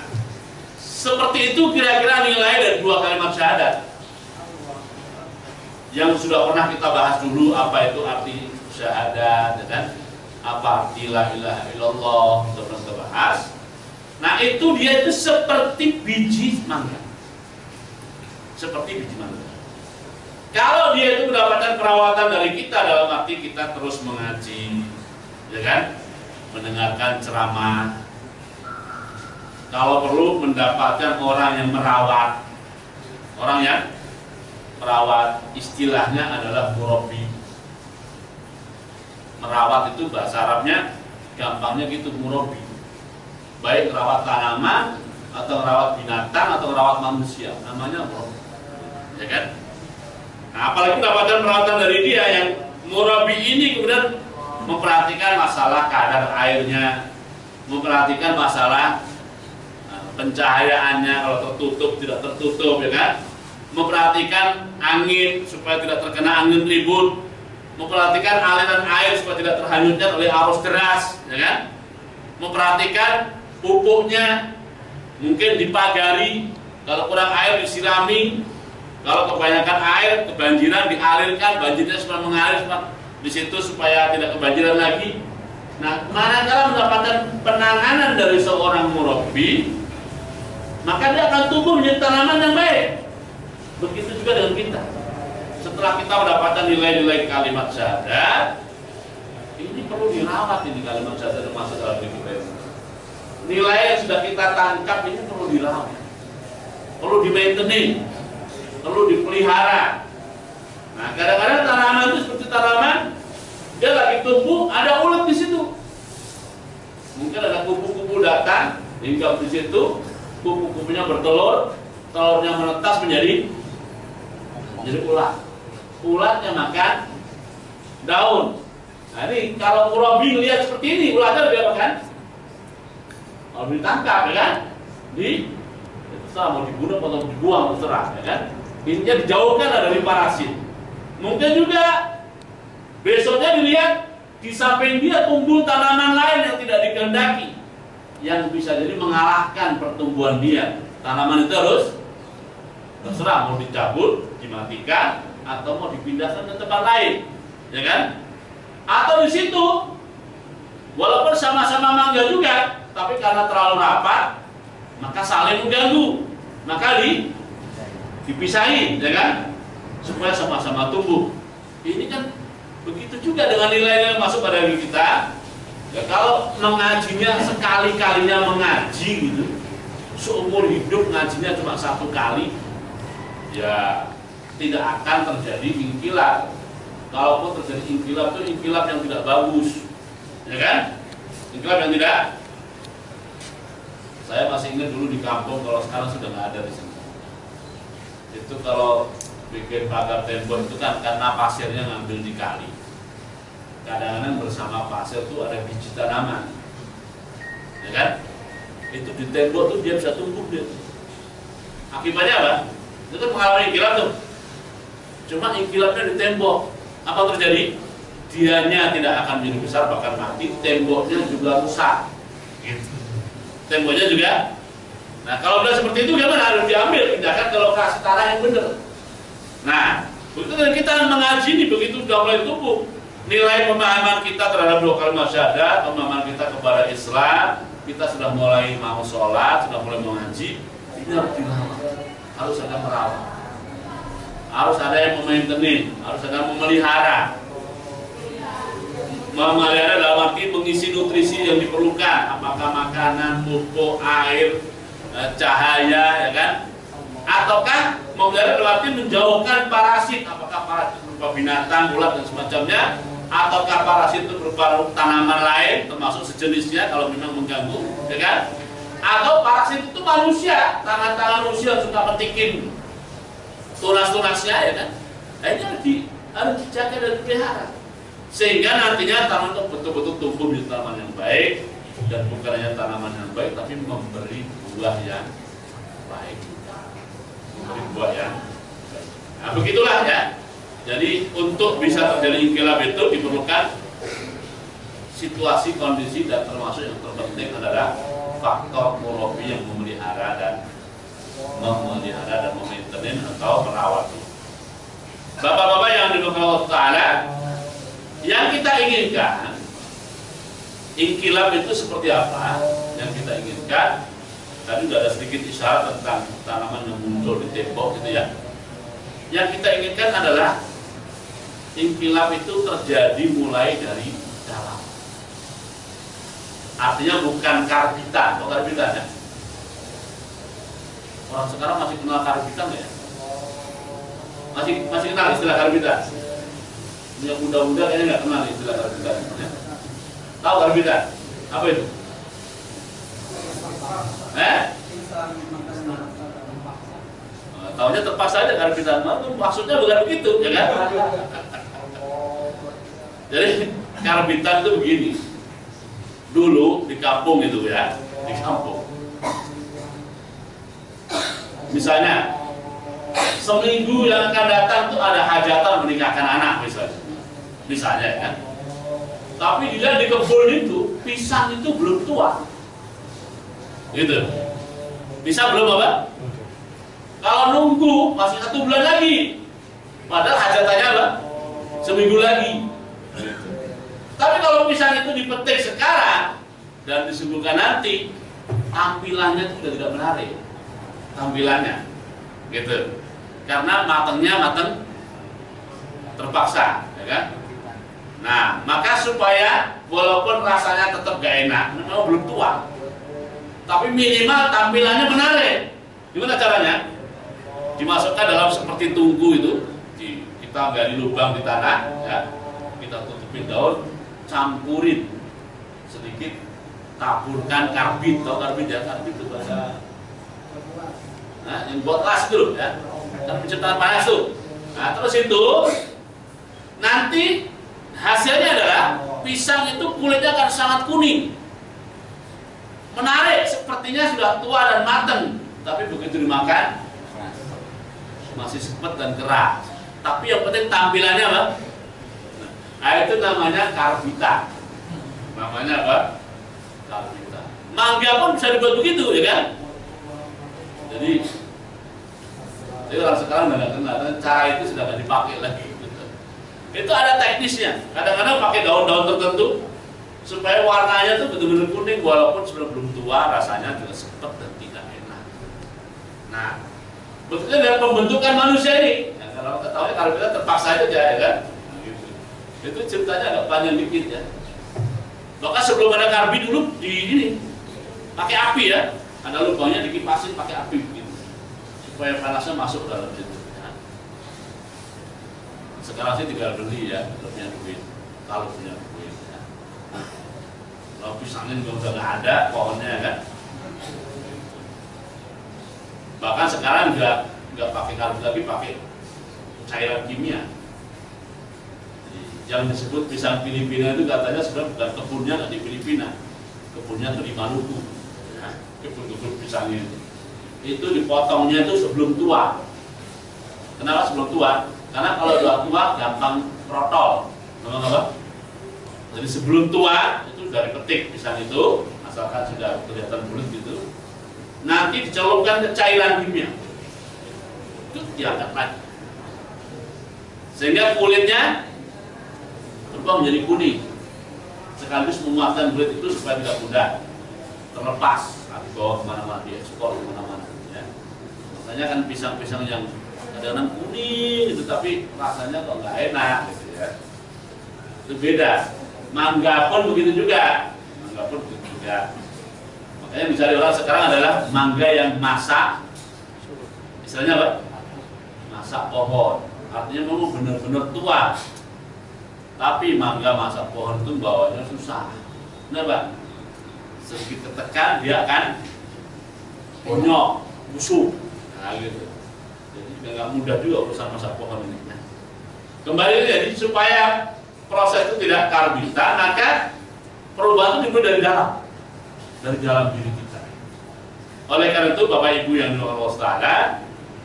seperti itu kira-kira nilai dari dua kalimat syahadat yang sudah pernah kita bahas dulu. Apa itu arti syahadat, dan apa arti la ilaha illallah, sudah pernah kita bahas. Nah, itu dia itu seperti biji mangga, Kalau dia itu mendapatkan perawatan dari kita, dalam arti kita terus mengaji, ya kan, mendengarkan ceramah, kalau perlu mendapatkan orang yang merawat, istilahnya adalah murabi. Merawat itu bahasa Arabnya gampangnya gitu, murabi. Baik merawat tanaman atau merawat binatang atau merawat manusia, namanya murabi, ya kan? Nah, apalagi mendapatkan perawatan dari dia, yang murabi ini kemudian memperhatikan masalah kadar airnya, memperhatikan masalah pencahayaannya, kalau tertutup tidak tertutup, ya kan? Memperhatikan angin supaya tidak terkena angin ribut, memperhatikan aliran air supaya tidak terhanyutkan oleh arus deras, ya kan? Memperhatikan pupuknya, mungkin dipagari, kalau kurang air disirami, kalau kebanyakan air kebanjiran dialirkan, banjirnya supaya mengalir di situ supaya tidak kebanjiran lagi. Nah, manakala mendapatkan penanganan dari seorang murabi, maka dia akan tumbuh menjadi tanaman yang baik. Begitu juga dengan kita. Setelah kita mendapatkan nilai-nilai kalimat syahadat, ini perlu dirawat, ini kalimat syahadat termasuk dalam diri kita. Nilai yang sudah kita tangkap ini perlu dirawat, perlu di-maintain, perlu dipelihara. Nah, kadang-kadang tanaman itu seperti tanaman, dia lagi tumbuh, ada ulat di situ. Mungkin ada kupu-kupu datang, hinggap di situ, kupu-kupunya bertelur, telurnya menetas menjadi ulat. Ulatnya makan daun. Nah, ini kalau murabi lihat seperti ini, ulatnya dia makan. Kalau ditangkap, ya kan? Mau dibunuh atau dibuang, terserah, ya kan? Intinya dijauhkan dari parasit. Mungkin juga besoknya dilihat di samping dia tumbuh tanaman lain yang tidak dikehendaki, yang bisa jadi mengalahkan pertumbuhan dia. Tanaman itu harus terserah, mau dicabut, dimatikan, atau mau dipindahkan ke tempat lain, ya kan? Atau di situ, walaupun sama-sama mangga juga, tapi karena terlalu rapat, maka saling mengganggu, maka dipisahin, ya kan, supaya sama-sama tumbuh. Ini kan begitu juga dengan nilai-nilai yang masuk pada diri kita. Ya, kalau mengajinya sekali-kalinya mengaji gitu, seumur hidup ngajinya cuma 1 kali, ya tidak akan terjadi inkilab. Kalaupun terjadi inkilab itu inkilab yang tidak bagus, ya kan? Inkilab yang tidak. Saya masih ingat dulu di kampung, kalau sekarang sudah nggak ada di sini. Itu kalau bikin pagar tembok itu kan karena pasirnya ngambil di kali. Kadang-kadang bersama pasir itu ada biji tanaman, ya kan? Itu di tembok tuh dia bisa tumbuh dia. Akibatnya apa? Itu kan mengalami inkilab tuh. Cuma inkilabnya di tembok. Apa terjadi? Dianya tidak akan menjadi besar, bahkan mati. Temboknya juga rusak. Gitu. Temboknya juga. Nah, kalau udah seperti itu gimana? Harus diambil tindakan ke lokasi tanah yang benar. Nah, begitu kita mengaji ini, begitu sudah mulai tumbuh nilai pemahaman kita terhadap 2 kalimat syahadat, pemahaman kita kepada Islam, kita sudah mulai mau sholat, sudah mulai mau ngaji, ini harus dirawat, harus ada merawat, harus ada yang memaintenin, harus ada yang memelihara. Memelihara dalam arti mengisi nutrisi yang diperlukan, apakah makanan, pupuk, air, cahaya, ya kan? Ataukah memelihara dalam arti menjauhkan parasit, apakah parasit berupa binatang, ulat dan semacamnya, ataukah parasit itu berupa tanaman lain termasuk sejenisnya kalau memang mengganggu, ya kan? Atau parasit itu manusia, tangan-tangan manusia suka petikin tunas-tunasnya, ya kan? Nah, ini harus dijaga dan dipelihara sehingga nantinya tanaman itu betul-betul tumbuh di tanaman yang baik, dan bukan hanya tanaman yang baik tapi memberi buah yang baik, memberi buah yang baik. Nah, begitulah ya. Jadi untuk bisa terjadi inkilab itu diperlukan situasi, kondisi, dan termasuk yang terpenting adalah faktor murabi yang memelihara dan memaintain atau merawat. Bapak-bapak yang dimuliakan Allah Ta'ala, yang kita inginkan inkilab itu seperti apa? Yang kita inginkan tadi sudah ada sedikit isyarat tentang tanaman yang muncul di tembok gitu ya. Yang kita inginkan adalah inkilab itu terjadi mulai dari dalam. Artinya bukan karbitan, kok karbitan ya? Orang sekarang masih kenal karbitan ya? Masih kenal istilah karbitan? Yang muda-muda kayaknya nggak kenal istilah karbitan. Ya? Tahu karbitan? Apa itu? Tahunya terpaksa aja karbitan, maksudnya bukan begitu, ya kan? Jadi karbitan itu begini. Dulu di kampung itu ya, di kampung. Misalnya seminggu yang akan datang tuh ada hajatan menikahkan anak misalnya ya kan. Tapi dilihat di kebun itu pisang itu belum tua, gitu. Pisang belum apa? Kalau nunggu masih 1 bulan lagi, padahal hajatannya apa? Seminggu lagi. Tapi kalau pisang itu dipetik sekarang dan disuguhkan nanti, tampilannya itu sudah tidak menarik. Tampilannya, gitu. Karena matangnya matang terpaksa, ya kan? Nah, maka supaya walaupun rasanya tetap gak enak, memang belum tua, tapi minimal tampilannya menarik. Gimana caranya? Dimasukkan dalam seperti tungku itu, kita gali lubang di tanah, ya, kita tutupin daun, campurin sedikit, taburkan karbit. Tahu karbit ya? Karbit itu bahasa, nah, yang buat las itu, ya, kan penciptaan panas tuh. Nah, terus itu nanti hasilnya adalah pisang itu kulitnya akan sangat kuning, menarik, sepertinya sudah tua dan matang, tapi begitu dimakan masih sepet dan keras. Tapi yang penting tampilannya apa? Nah, itu namanya karbitan. Namanya apa? Karbitan. Mangga pun bisa dibuat begitu, ya kan? Jadi orang sekarang nggak kenal, cara itu sudah nggak dipakai lagi. Gitu. Itu ada teknisnya. Kadang-kadang pakai daun-daun tertentu supaya warnanya tuh betul-betul kuning, walaupun sudah belum tua, rasanya juga sepet dan tidak enak. Nah, begitu dengan pembentukan manusia ini. Nah, kalau ketahui kalau kita terpaksa itu ya kan. Nah, gitu. Itu ceritanya agak panjang dikit ya. Bahkan sebelum ada karbit dulu di ini pakai api ya. Ada lubangnya dikipasin pakai api gitu. Supaya panasnya masuk dalam situ. Ya. Sekarang sih tinggal beli ya, kalau punya duit. Kalau punya duit ya. Kalau pisangnya juga udah nggak ada pohonnya kan. Bahkan sekarang nggak pakai karbit lagi, pakai cairan kimia. Yang disebut pisang Filipina itu katanya sebenarnya bukan kebunnya nggak di Filipina, kebunnya itu di Maluku. Ya, kebun-kebun pisangnya itu dipotongnya itu sebelum tua. Kenapa sebelum tua? Karena kalau udah tua gampang protol, apa? Jadi sebelum tua itu dari petik pisang itu, asalkan sudah kelihatan bulat gitu. Nanti dicelupkan ke cairan kimia, itu diangkat lagi, sehingga kulitnya berubah menjadi kuning, sekaligus menguatkan kulit itu supaya tidak mudah terlepas, dibawa kemana-mana, diekspor kemana-mana. Ya. Makanya kan pisang-pisang yang kadang-kadang kuning itu, tapi rasanya kok nggak enak, gitu ya. Itu beda. Mangga pun begitu juga, Makanya yang dicari orang sekarang adalah mangga yang masak, istilahnya apa? Masak pohon. Artinya memang benar-benar tua. Tapi mangga masak pohon itu bawanya susah. Kenapa? Sedikit ketekan dia akan bonyok, busuk. Nah gitu. Jadi juga nggak mudah juga urusan masak pohon ini. Nah, kembali jadi supaya proses itu tidak karbitan, maka perubahan itu dimulai dari dalam diri kita. Oleh karena itu Bapak Ibu yang dirahmati Allah Ta'ala,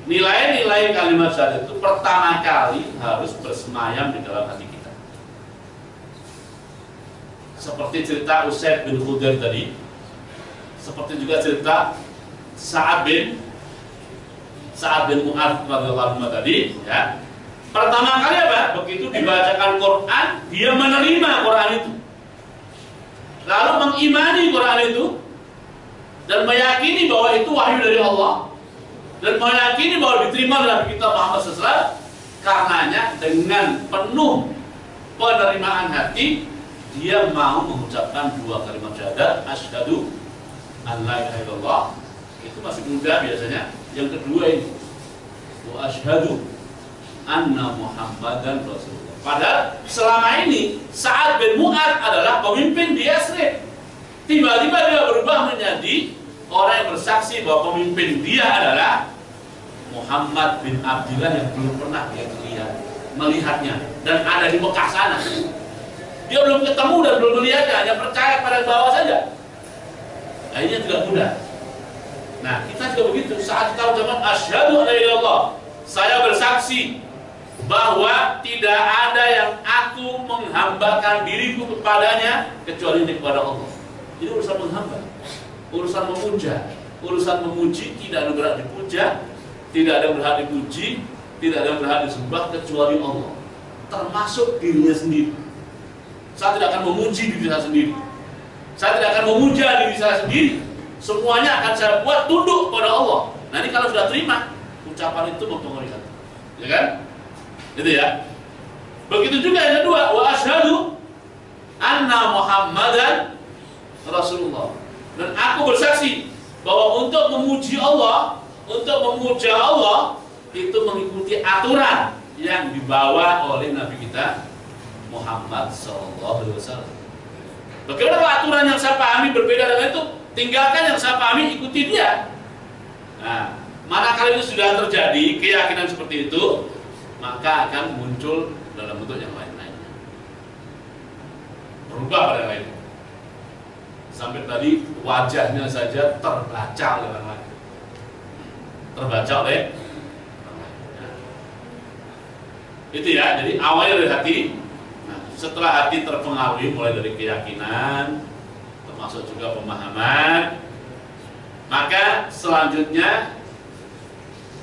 nilai-nilai kalimat syahadat itu pertama kali harus bersemayam di dalam hati kita. Seperti cerita Usaid bin Khudair tadi, seperti juga cerita Sa'ad bin Mu'adz radhiyallahu anhu tadi, ya. Pertama kali apa? Begitu dibacakan Quran, dia menerima Quran itu, lalu mengimani Quran itu, dan meyakini bahwa itu wahyu dari Allah, dan meyakini bahwa diterima oleh kita Muhammad SAW. Karenanya dengan penuh penerimaan hati dia mau mengucapkan dua kalimat syahadat, asyhadu an la ilaha illallah. Itu masih muda biasanya. Yang kedua ini, wa asyhadu anna Muhammadan Rasulullah. Padahal selama ini Sa'ad bin Mu'adz adalah pemimpin di Yathrib. Tiba-tiba dia berubah menjadi orang yang bersaksi bahwa pemimpin dia adalah Muhammad bin Abdullah yang belum pernah dia melihatnya dan ada di Mekah sana. Dia belum ketemu dan belum melihatnya, hanya percaya pada bawah saja. Akhirnya tidak mudah. Nah, kita juga begitu. Saat kita ucapkan asyhadu an la ilaha illallah, saya bersaksi bahwa tidak ada yang aku menghambakan diriku kepadanya kecuali kepada Allah. Ini urusan menghamba, urusan memuja, urusan memuji. Tidak ada yang berhak dipuja, tidak ada yang berhak dipuji, tidak ada yang berhak disembah kecuali Allah, termasuk dirinya sendiri. Saya tidak akan memuji diri saya sendiri, saya tidak akan memuja diri saya sendiri. Semuanya akan saya buat tunduk pada Allah. Nah ini kalau sudah terima, ucapan itu mempengaruhi hati, ya kan? Gitu ya. Begitu juga yang kedua, wa asyhadu anna Muhammadan Rasulullah. Dan aku bersaksi bahwa untuk memuji Allah, untuk memuja Allah itu mengikuti aturan yang dibawa oleh Nabi kita Muhammad SAW. Bagaimana kalau aturan yang saya pahami berbeda dengan itu? Tinggalkan yang saya pahami, ikuti dia. Nah, manakala itu sudah terjadi keyakinan seperti itu, maka akan muncul dalam bentuk yang lain-lainnya, berubah pada yang lain. Sampai tadi wajahnya saja terbaca oleh orang lain, terbaca oleh orang lain. Itu ya. Jadi awalnya dari hati. Nah, setelah hati terpengaruhi mulai dari keyakinan, termasuk juga pemahaman, maka selanjutnya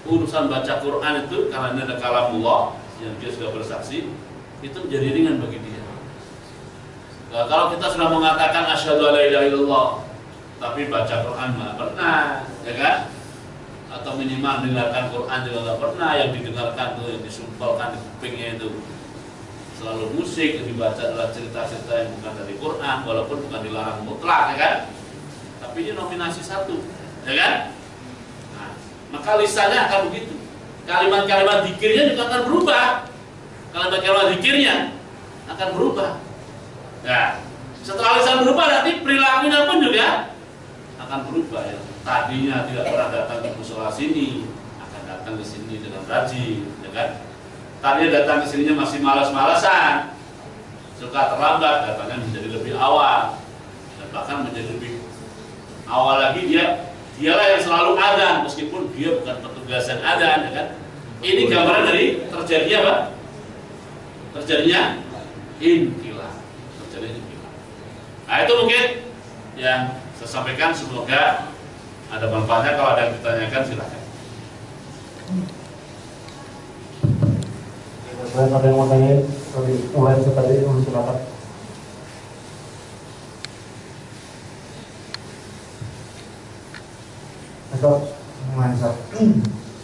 urusan baca Quran itu karena ada kalamullah yang dia sudah bersaksi, itu menjadi ringan bagi dia. Nah, kalau kita sudah mengatakan asyhadu an la ilaha illallah tapi baca Quran nggak pernah, ya kan? atau minimal mendengarkan Quran juga nggak pernah. Yang didengarkan tuh, yang disumpalkan di kupingnya itu selalu musik, yang dibaca adalah cerita-cerita yang bukan dari Quran, walaupun bukan dilarang mutlak, ya kan? Tapi ini nominasi satu, ya kan? Nah, maka lisannya akan begitu. Kalimat-kalimat zikirnya juga akan berubah. Kalimat-kalimat zikirnya akan berubah. Nah, setelah lisan berubah, nanti perilakunya pun juga akan berubah. Ya. Tadinya tidak pernah datang ke musola sini, akan datang ke sini dengan rajin, ya kan? Tadinya datang ke sininya masih malas-malasan, suka terlambat, datangnya menjadi lebih awal, dan bahkan menjadi lebih awal lagi dialah yang selalu adzan, meskipun dia bukan petugas yang adzan, ya kan? Ini gambaran dari terjadinya apa? Terjadinya inkilah, terjadinya inkilah. Nah itu mungkin yang saya sampaikan, semoga ada manfaatnya. Kalau ada yang ditanyakan silakan. Ada yang mau tanya? Mulai tadi silakan.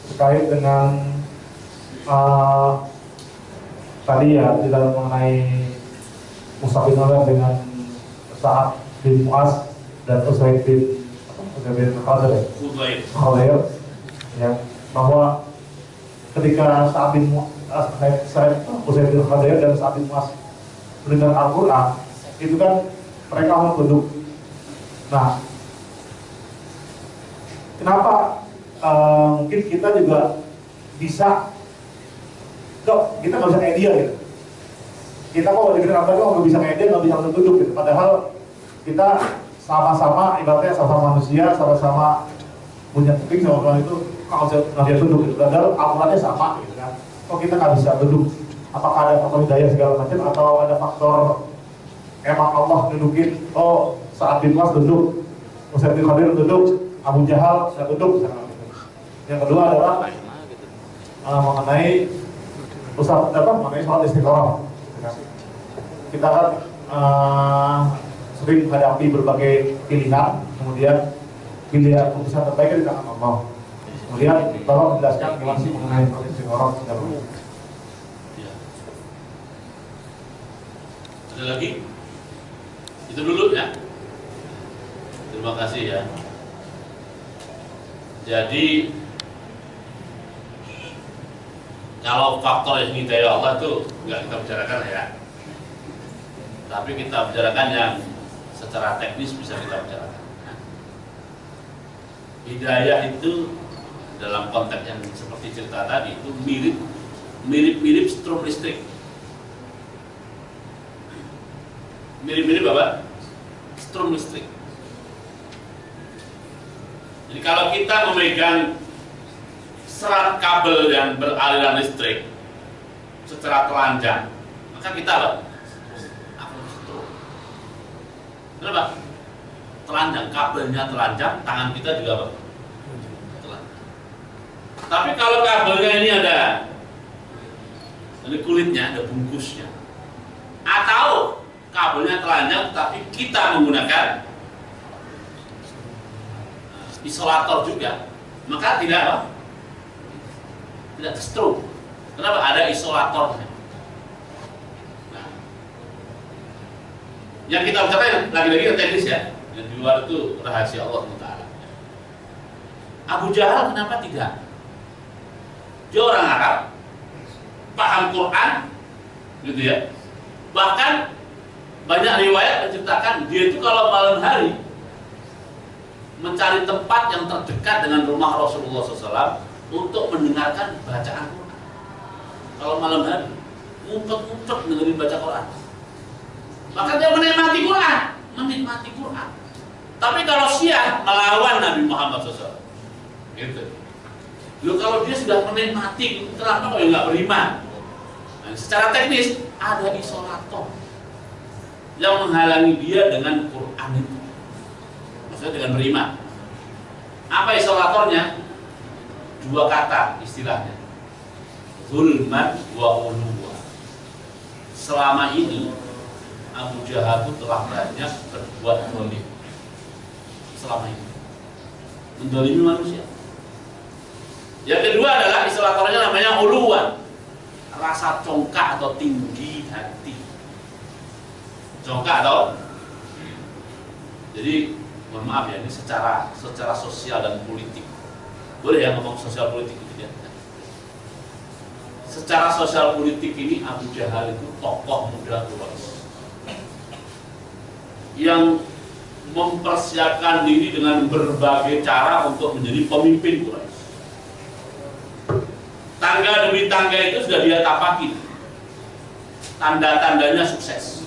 Terkait dengan tadi ya, di dalam mengenai Mus'ab bin Umair dengan Sa'ad bin Mu'az dan Usaid bin Khudair, ya, bahwa ketika Sa'ad bin Usaid bin Khudair dan Sa'ad bin Mu'az mendengar Al-Quran, itu kan mereka mau duduk. Nah, kenapa mungkin kita juga bisa, kok kita nggak bisa kayak dia gitu. Kita kok dikira apa kok nggak bisa kayak dia, nggak bisa duduk gitu. Padahal kita sama-sama, ibaratnya sama-sama manusia, sama-sama punya kuping, sama-sama itu kalau nggak bisa duduk gitu. Padahal aturannya sama gitu kan. Kok kita nggak bisa duduk? Apakah ada faktor hidayah segala macam, atau ada faktor emang Allah dudukin? Oh, Sa'ad bin Mu'az duduk, Usaid bin Khudair duduk, Abu Jahal tidak duduk. Yang kedua adalah mengenai mengenai sholat istiqoroh. Kita kan sering menghadapi berbagai pilihan, kemudian pilihan keputusan terbaik di tangan Allah. Kemudian tolong menjelaskan gimana sih mengenai sholat istiqoroh. Ada lagi? Itu dulu ya. Terima kasih ya. Jadi kalau faktor yang hidayah Allah itu nggak kita bicarakan ya, tapi kita bicarakan yang secara teknis bisa kita bicarakan. Hidayah itu dalam konteks yang seperti cerita tadi itu mirip strum listrik. Mirip apa? Strum listrik. Jadi kalau kita memegang serat kabel yang beraliran listrik secara telanjang, maka kita apa? Akan strum. Kenapa? Telanjang, kabelnya telanjang, tangan kita juga apa? Telanjang. Tapi kalau kabelnya ini ada kulitnya, ada bungkusnya, atau kabelnya telanjang tapi kita menggunakan isolator juga, maka tidak apa? Tidak terstrum. Kenapa? Ada isolatornya. Nah, yang kita bicarakan lagi-lagi teknis ya, yang di luar itu rahasia Allah Taala. Abu Jahal kenapa tidak? Dia orang Arab, paham Quran, gitu ya. Bahkan banyak riwayat menceritakan dia itu kalau malam hari mencari tempat yang terdekat dengan rumah Rasulullah SAW untuk mendengarkan bacaan Quran. Kalau malam hari ngumpet-ngumpet dengerin baca Quran, maka dia menikmati Quran. Tapi kalau siang melawan Nabi Muhammad SAW, gitu. Lalu kalau dia sudah menikmati, kenapa kok nggak beriman? Nah, secara teknis ada isolator yang menghalangi dia dengan Quran itu. Maksudnya dengan beriman. Apa isolatornya? Dua kata istilahnya. Zulman wa uluwa. Selama ini Abu Jahal itu telah banyak berbuat zalim. Selama ini mendolimi manusia. Yang kedua adalah istilah namanya uluan, rasa congkak atau tinggi hati. Congkak atau, jadi mohon maaf ya, ini secara sosial dan politik. Boleh ya ngomong sosial politik gitu ya. Secara sosial politik ini Abu Jahal itu tokoh muda Quraisy yang mempersiapkan diri dengan berbagai cara untuk menjadi pemimpin Quraisy. Tangga demi tangga itu sudah dia tapaki. Tanda-tandanya sukses.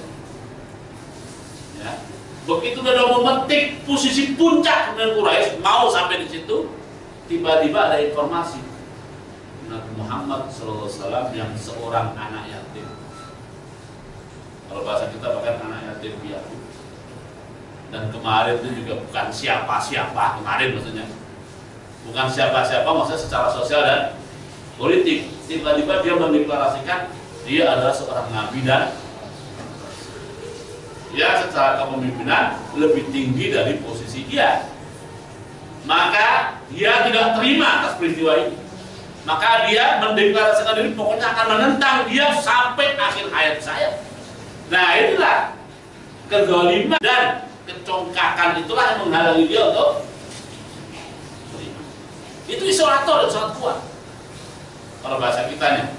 Ya. Begitu dia memetik posisi puncak dengan Quraisy, mau sampai di situ, tiba-tiba ada informasi Nabi Muhammad SAW yang seorang anak yatim. Kalau bahasa kita bahkan anak yatim piatu. Dan kemarin itu juga bukan siapa-siapa, kemarin maksudnya. Bukan siapa-siapa, maksudnya secara sosial dan politik. Tiba-tiba dia mendeklarasikan dia adalah seorang nabi dan dia secara kepemimpinan lebih tinggi dari posisi dia. Maka dia tidak terima atas peristiwa ini. Maka dia mendeklarasikan diri pokoknya akan menentang dia sampai akhir hayat saya. Nah itulah kezaliman dan kecongkakan itulah yang menghalangi dia untuk terima. Itu isolator yang sangat kuat. Kalau bahasa kitanya,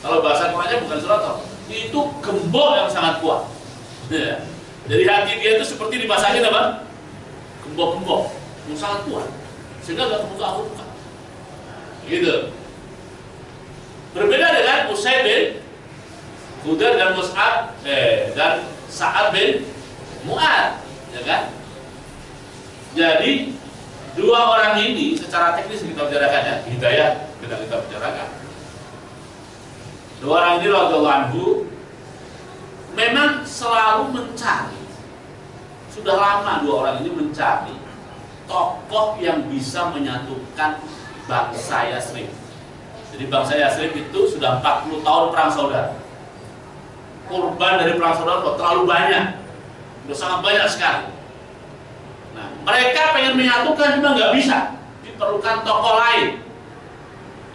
kalau bahasa Qurannya bukan isolator, itu gembok yang sangat kuat. Ya. Jadi hati dia itu seperti dibasahin apa? Gembok-gembok yang sangat kuat, sehingga nggak kebuka-buka. Gitu. Berbeda dengan Usaid bin Khudair dan Mus'ab dan Sa'ad bin Mu'ad, ya kan? Jadi dua orang ini secara teknis kita bicarakan ya, hidayah kita bicarakan. Dua orang ini radhiyallahu anhu memang selalu mencari, sudah lama dua orang ini mencari tokoh yang bisa menyatukan bangsa Yasrib. Jadi bangsa Yasrib itu sudah 40 tahun perang saudara. Korban dari perang saudara terlalu banyak, sudah sangat banyak sekali. Nah, mereka pengen menyatukan juga nggak bisa, diperlukan tokoh lain.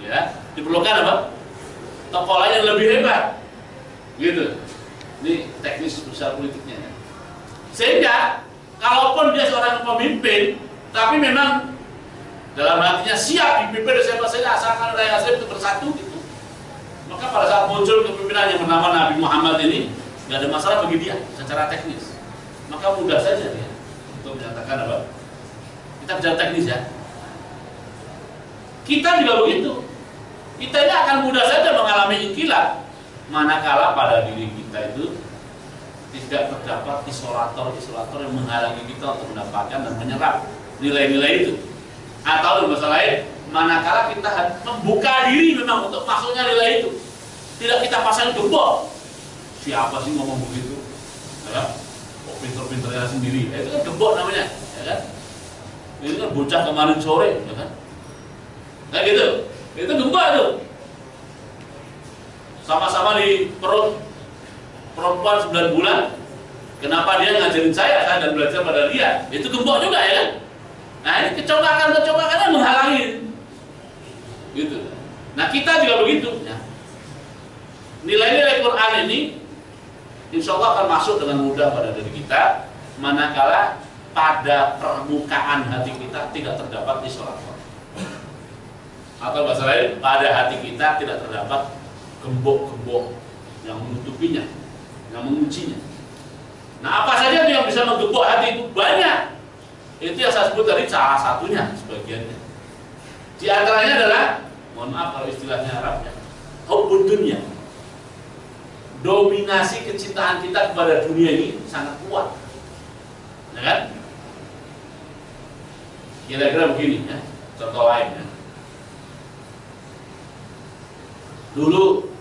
Ya, diperlukan apa? Tokoh lain yang lebih hebat. Gitu. Ini teknis besar politiknya. Sehingga kalaupun dia seorang pemimpin, tapi memang dalam hatinya siap dipimpin oleh siapa saja asalkan rakyat Yasrib itu bersatu gitu. Maka pada saat muncul kepemimpinan yang bernama Nabi Muhammad ini, nggak ada masalah bagi dia secara teknis. Maka mudah saja dia untuk menyatakan apa? Kita bicara teknis ya. Kita juga begitu. Kita ini akan mudah saja mengalami inkilah, manakala pada diri kita itu tidak terdapat isolator yang menghalangi kita untuk mendapatkan dan menyerap nilai-nilai itu. Atau lebih lain, manakala kita membuka diri memang untuk masuknya nilai itu, tidak kita pasang gembok. Siapa sih ngomong begitu? Ya, kok pinter-pinternya sendiri? Ya, itu kan gembok namanya, ya kan? Ini kan bocah kemarin sore, ya kan? Nah gitu, itu gembok tuh. Sama-sama di perut perempuan 9 bulan. Kenapa dia ngajarin saya kan dan belajar pada dia? Itu gembok juga ya kan? Nah ini kecongkakan menghalangi. Gitu. Nah kita juga begitu. Ya. Nilai-nilai Quran ini insya Allah akan masuk dengan mudah pada diri kita, manakala pada permukaan hati kita tidak terdapat isolator. Atau bahasa lain, pada hati kita tidak terdapat gembok-gembok yang menutupinya, yang menguncinya. Nah apa saja yang bisa menggembok hati itu? Banyak. Itu yang saya sebut tadi salah satunya, sebagiannya. Di antaranya adalah, mohon maaf kalau istilahnya Arabnya, hubbud dunya. Dominasi kecintaan kita kepada dunia ini sangat kuat, ya kan? Kira-kira begini ya, contoh lain ya. Dulu,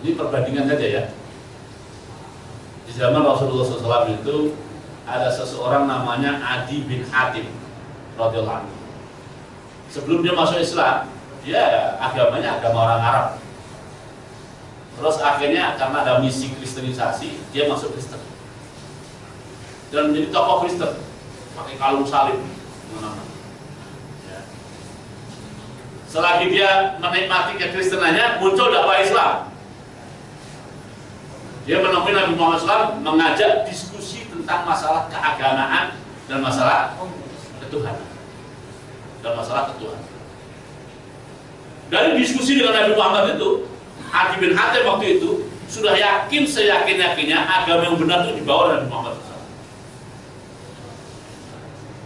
ini perbandingan saja ya. Di zaman Rasulullah SAW itu ada seseorang namanya Adi bin Hatim radhiyallahu anhu. Sebelum dia masuk Islam, dia agamanya agama orang Arab. Terus akhirnya karena ada misi kristenisasi, dia masuk Kristen dan menjadi tokoh Kristen, pakai kalung salib, ya. selagi dia menikmati kekristenannya, muncul dakwah Islam. Dia menemui Nabi Muhammad SAW mengajak diskusi tentang masalah keagamaan dan masalah ketuhanan. Dari diskusi dengan Nabi Muhammad itu, Adi bin Hatim waktu itu sudah yakin seyakin-yakinnya agama yang benar itu dibawa oleh Nabi Muhammad SAW.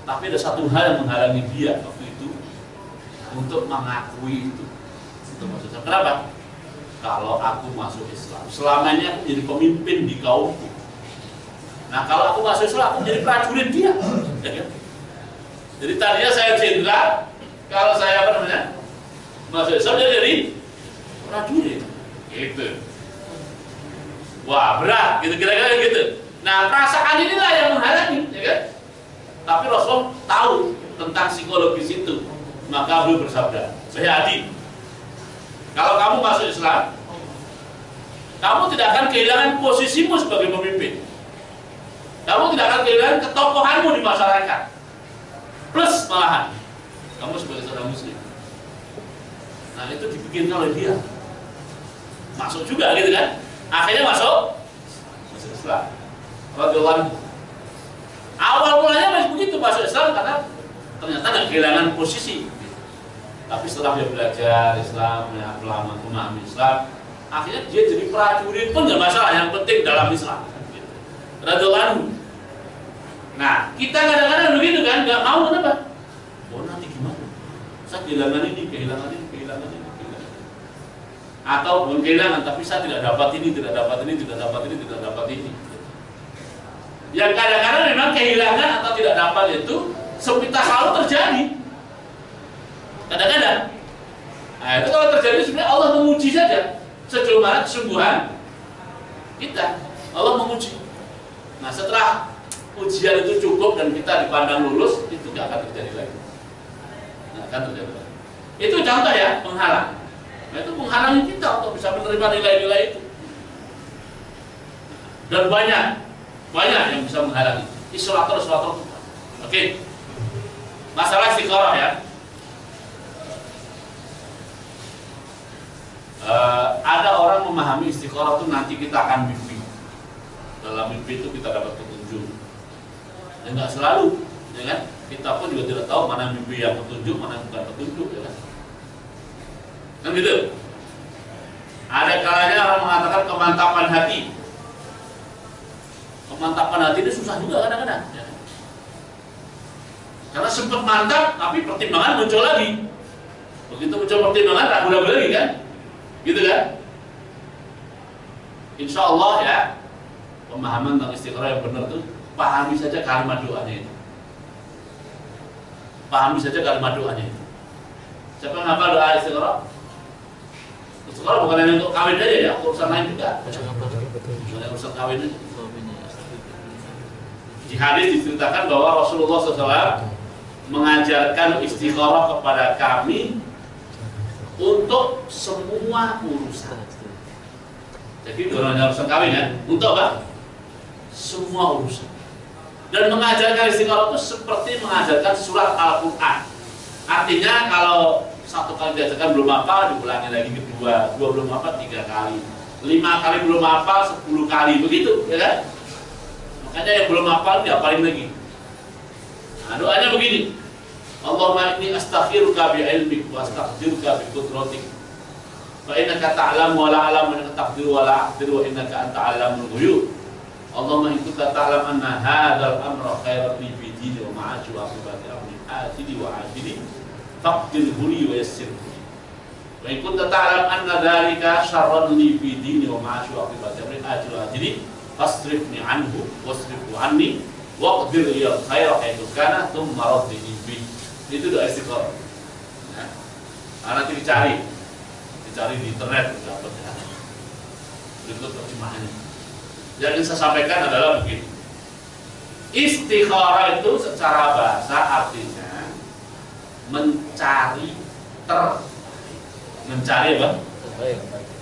Tapi ada satu hal yang menghalangi dia waktu itu untuk mengakui itu. Kenapa? Kalau aku masuk Islam, selama ini aku jadi pemimpin di kaumku. Nah, kalau aku masuk Islam, aku jadi prajurit dia. Ya kan? Jadi tadinya saya jenderal, kalau saya masuk Islam dia jadi prajurit. Gitu. Wah, berat, gitu kira-kira gitu. Nah, perasaan inilah yang menghalangi, ya kan? Tapi Rasul tahu tentang psikologis itu, maka beliau bersabda, Adi, kalau kamu masuk Islam, kamu tidak akan kehilangan posisimu sebagai pemimpin. Kamu tidak akan kehilangan ketokohanmu di masyarakat. Plus malahan, kamu sebagai seorang muslim. Nah, itu dibikin oleh dia. Masuk juga gitu kan? Akhirnya masuk Islam. Awal mulanya masih begitu masuk Islam karena ternyata nggak kehilangan posisi. Tapi setelah dia belajar Islam, ya, memahami Islam, akhirnya dia jadi prajurit pun nggak masalah. Yang penting dalam Islam. Radhiyallahu. Nah, kita kadang-kadang begitu kan, nggak mau kenapa? Oh, nanti gimana? Saya kehilangan ini. Atau bukan kehilangan, tapi saya tidak dapat ini. Yang kadang-kadang memang kehilangan atau tidak dapat itu sepintas selalu terjadi. Kadang-kadang. Nah, itu kalau terjadi sebenarnya Allah menguji saja sejauh mana kesungguhan kita. Allah menguji. Nah, setelah ujian itu cukup dan kita dipandang lulus, itu tidak akan terjadi lagi. Itu contoh ya, penghalang. Nah, itu menghalangi kita untuk bisa menerima nilai-nilai itu. Dan banyak yang bisa menghalangi. Isolator. Oke. Masalah istiqoroh ya. Ada orang memahami istiqoroh itu nanti kita akan mimpi. Dalam mimpi itu kita dapat petunjuk. Ya nggak selalu, ya kan? Kita pun juga tidak tahu mana mimpi yang petunjuk, mana bukan petunjuk, ya kan? Kan gitu. Ada kalanya orang mengatakan kemantapan hati. Kemantapan hati itu susah juga kadang-kadang. Ya. Karena sempat mantap, tapi pertimbangan muncul lagi. Begitu muncul pertimbangan, ragu-ragu lagi kan? Gitu kan? Insya Allah ya, pemahaman tentang istiqoroh yang benar itu pahami saja kalimat doanya itu. Siapa yang hafal doa istiqoroh? Istiqoroh bukan hanya untuk kawin aja ya, urusan lain juga. Bukan urusan kawin aja. Di hadis diceritakan bahwa Rasulullah SAW mengajarkan istiqoroh kepada kami untuk semua urusan. Jadi bukan hanya urusan kawin ya, untuk apa? Semua urusan. Dan mengajarkan istiqoroh itu seperti mengajarkan surat Al-Quran. Artinya kalau satu kali diajarkan belum hafal, diulangi lagi kedua, dua belum hafal 3 kali, 5 kali belum hafal 10 kali, begitu, ya kan? Makanya yang belum hafal dihafalin lagi. Nah, doanya begini. Allahumma inni astaghfiruka bi ilmik wa astaghfiruka bi qudratik. Fa innaka ta'lamu wa la a'lamu wa innaka taqdiru wa la aqdiru wa innaka anta 'allamul ghuyub. Allahumma in kunta ta'lam anna hadzal amra khairan li fi dini wa ma'ashi wa aqibati amri ajili wa ajili faqdirhu li wa yassirhu li. Wa in kunta ta'lam anna dzalika syarrun li fi dini wa ma'ashi wa aqibati amri ajili wa ajili fasrifni anhu wasrifhu anni waqdir li khaira haitsu kana thumma raddini bi. Itu doa istiqoroh. Nah, nanti dicari di internet dapat ya. Berikut terjemahannya. Yang ingin saya sampaikan adalah begini. Istikharah itu secara bahasa artinya mencari apa?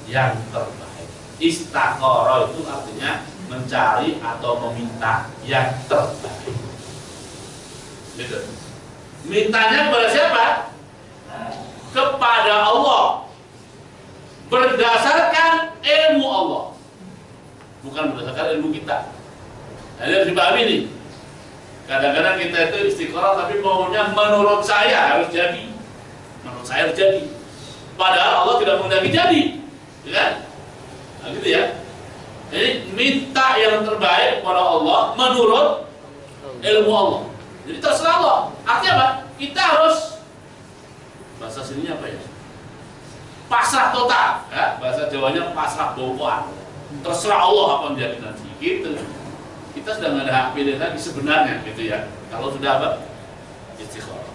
Yang terbaik. Istikharah itu artinya mencari atau meminta yang terbaik. Gitu. Mintanya kepada siapa? kepada Allah berdasarkan ilmu Allah, bukan berdasarkan ilmu kita. Nah, ini harus dipahami nih. Kadang-kadang kita itu istiqoroh tapi maunya menurut saya harus jadi, menurut saya harus jadi. Padahal Allah tidak menghendaki jadi, ya kan? Nah, gitu ya. Jadi minta yang terbaik kepada Allah menurut ilmu Allah. Jadi terserah Allah. Artinya apa? Kita harus, bahasa sininya apa ya? Pasrah total, ya? Bahasa Jawanya pasrah bongkoan. Terserah Allah apa yang jadi nanti. Gitu. Kita sudah nggak ada hak pilih lagi sebenarnya, gitu ya. Kalau sudah apa? Istiqoroh.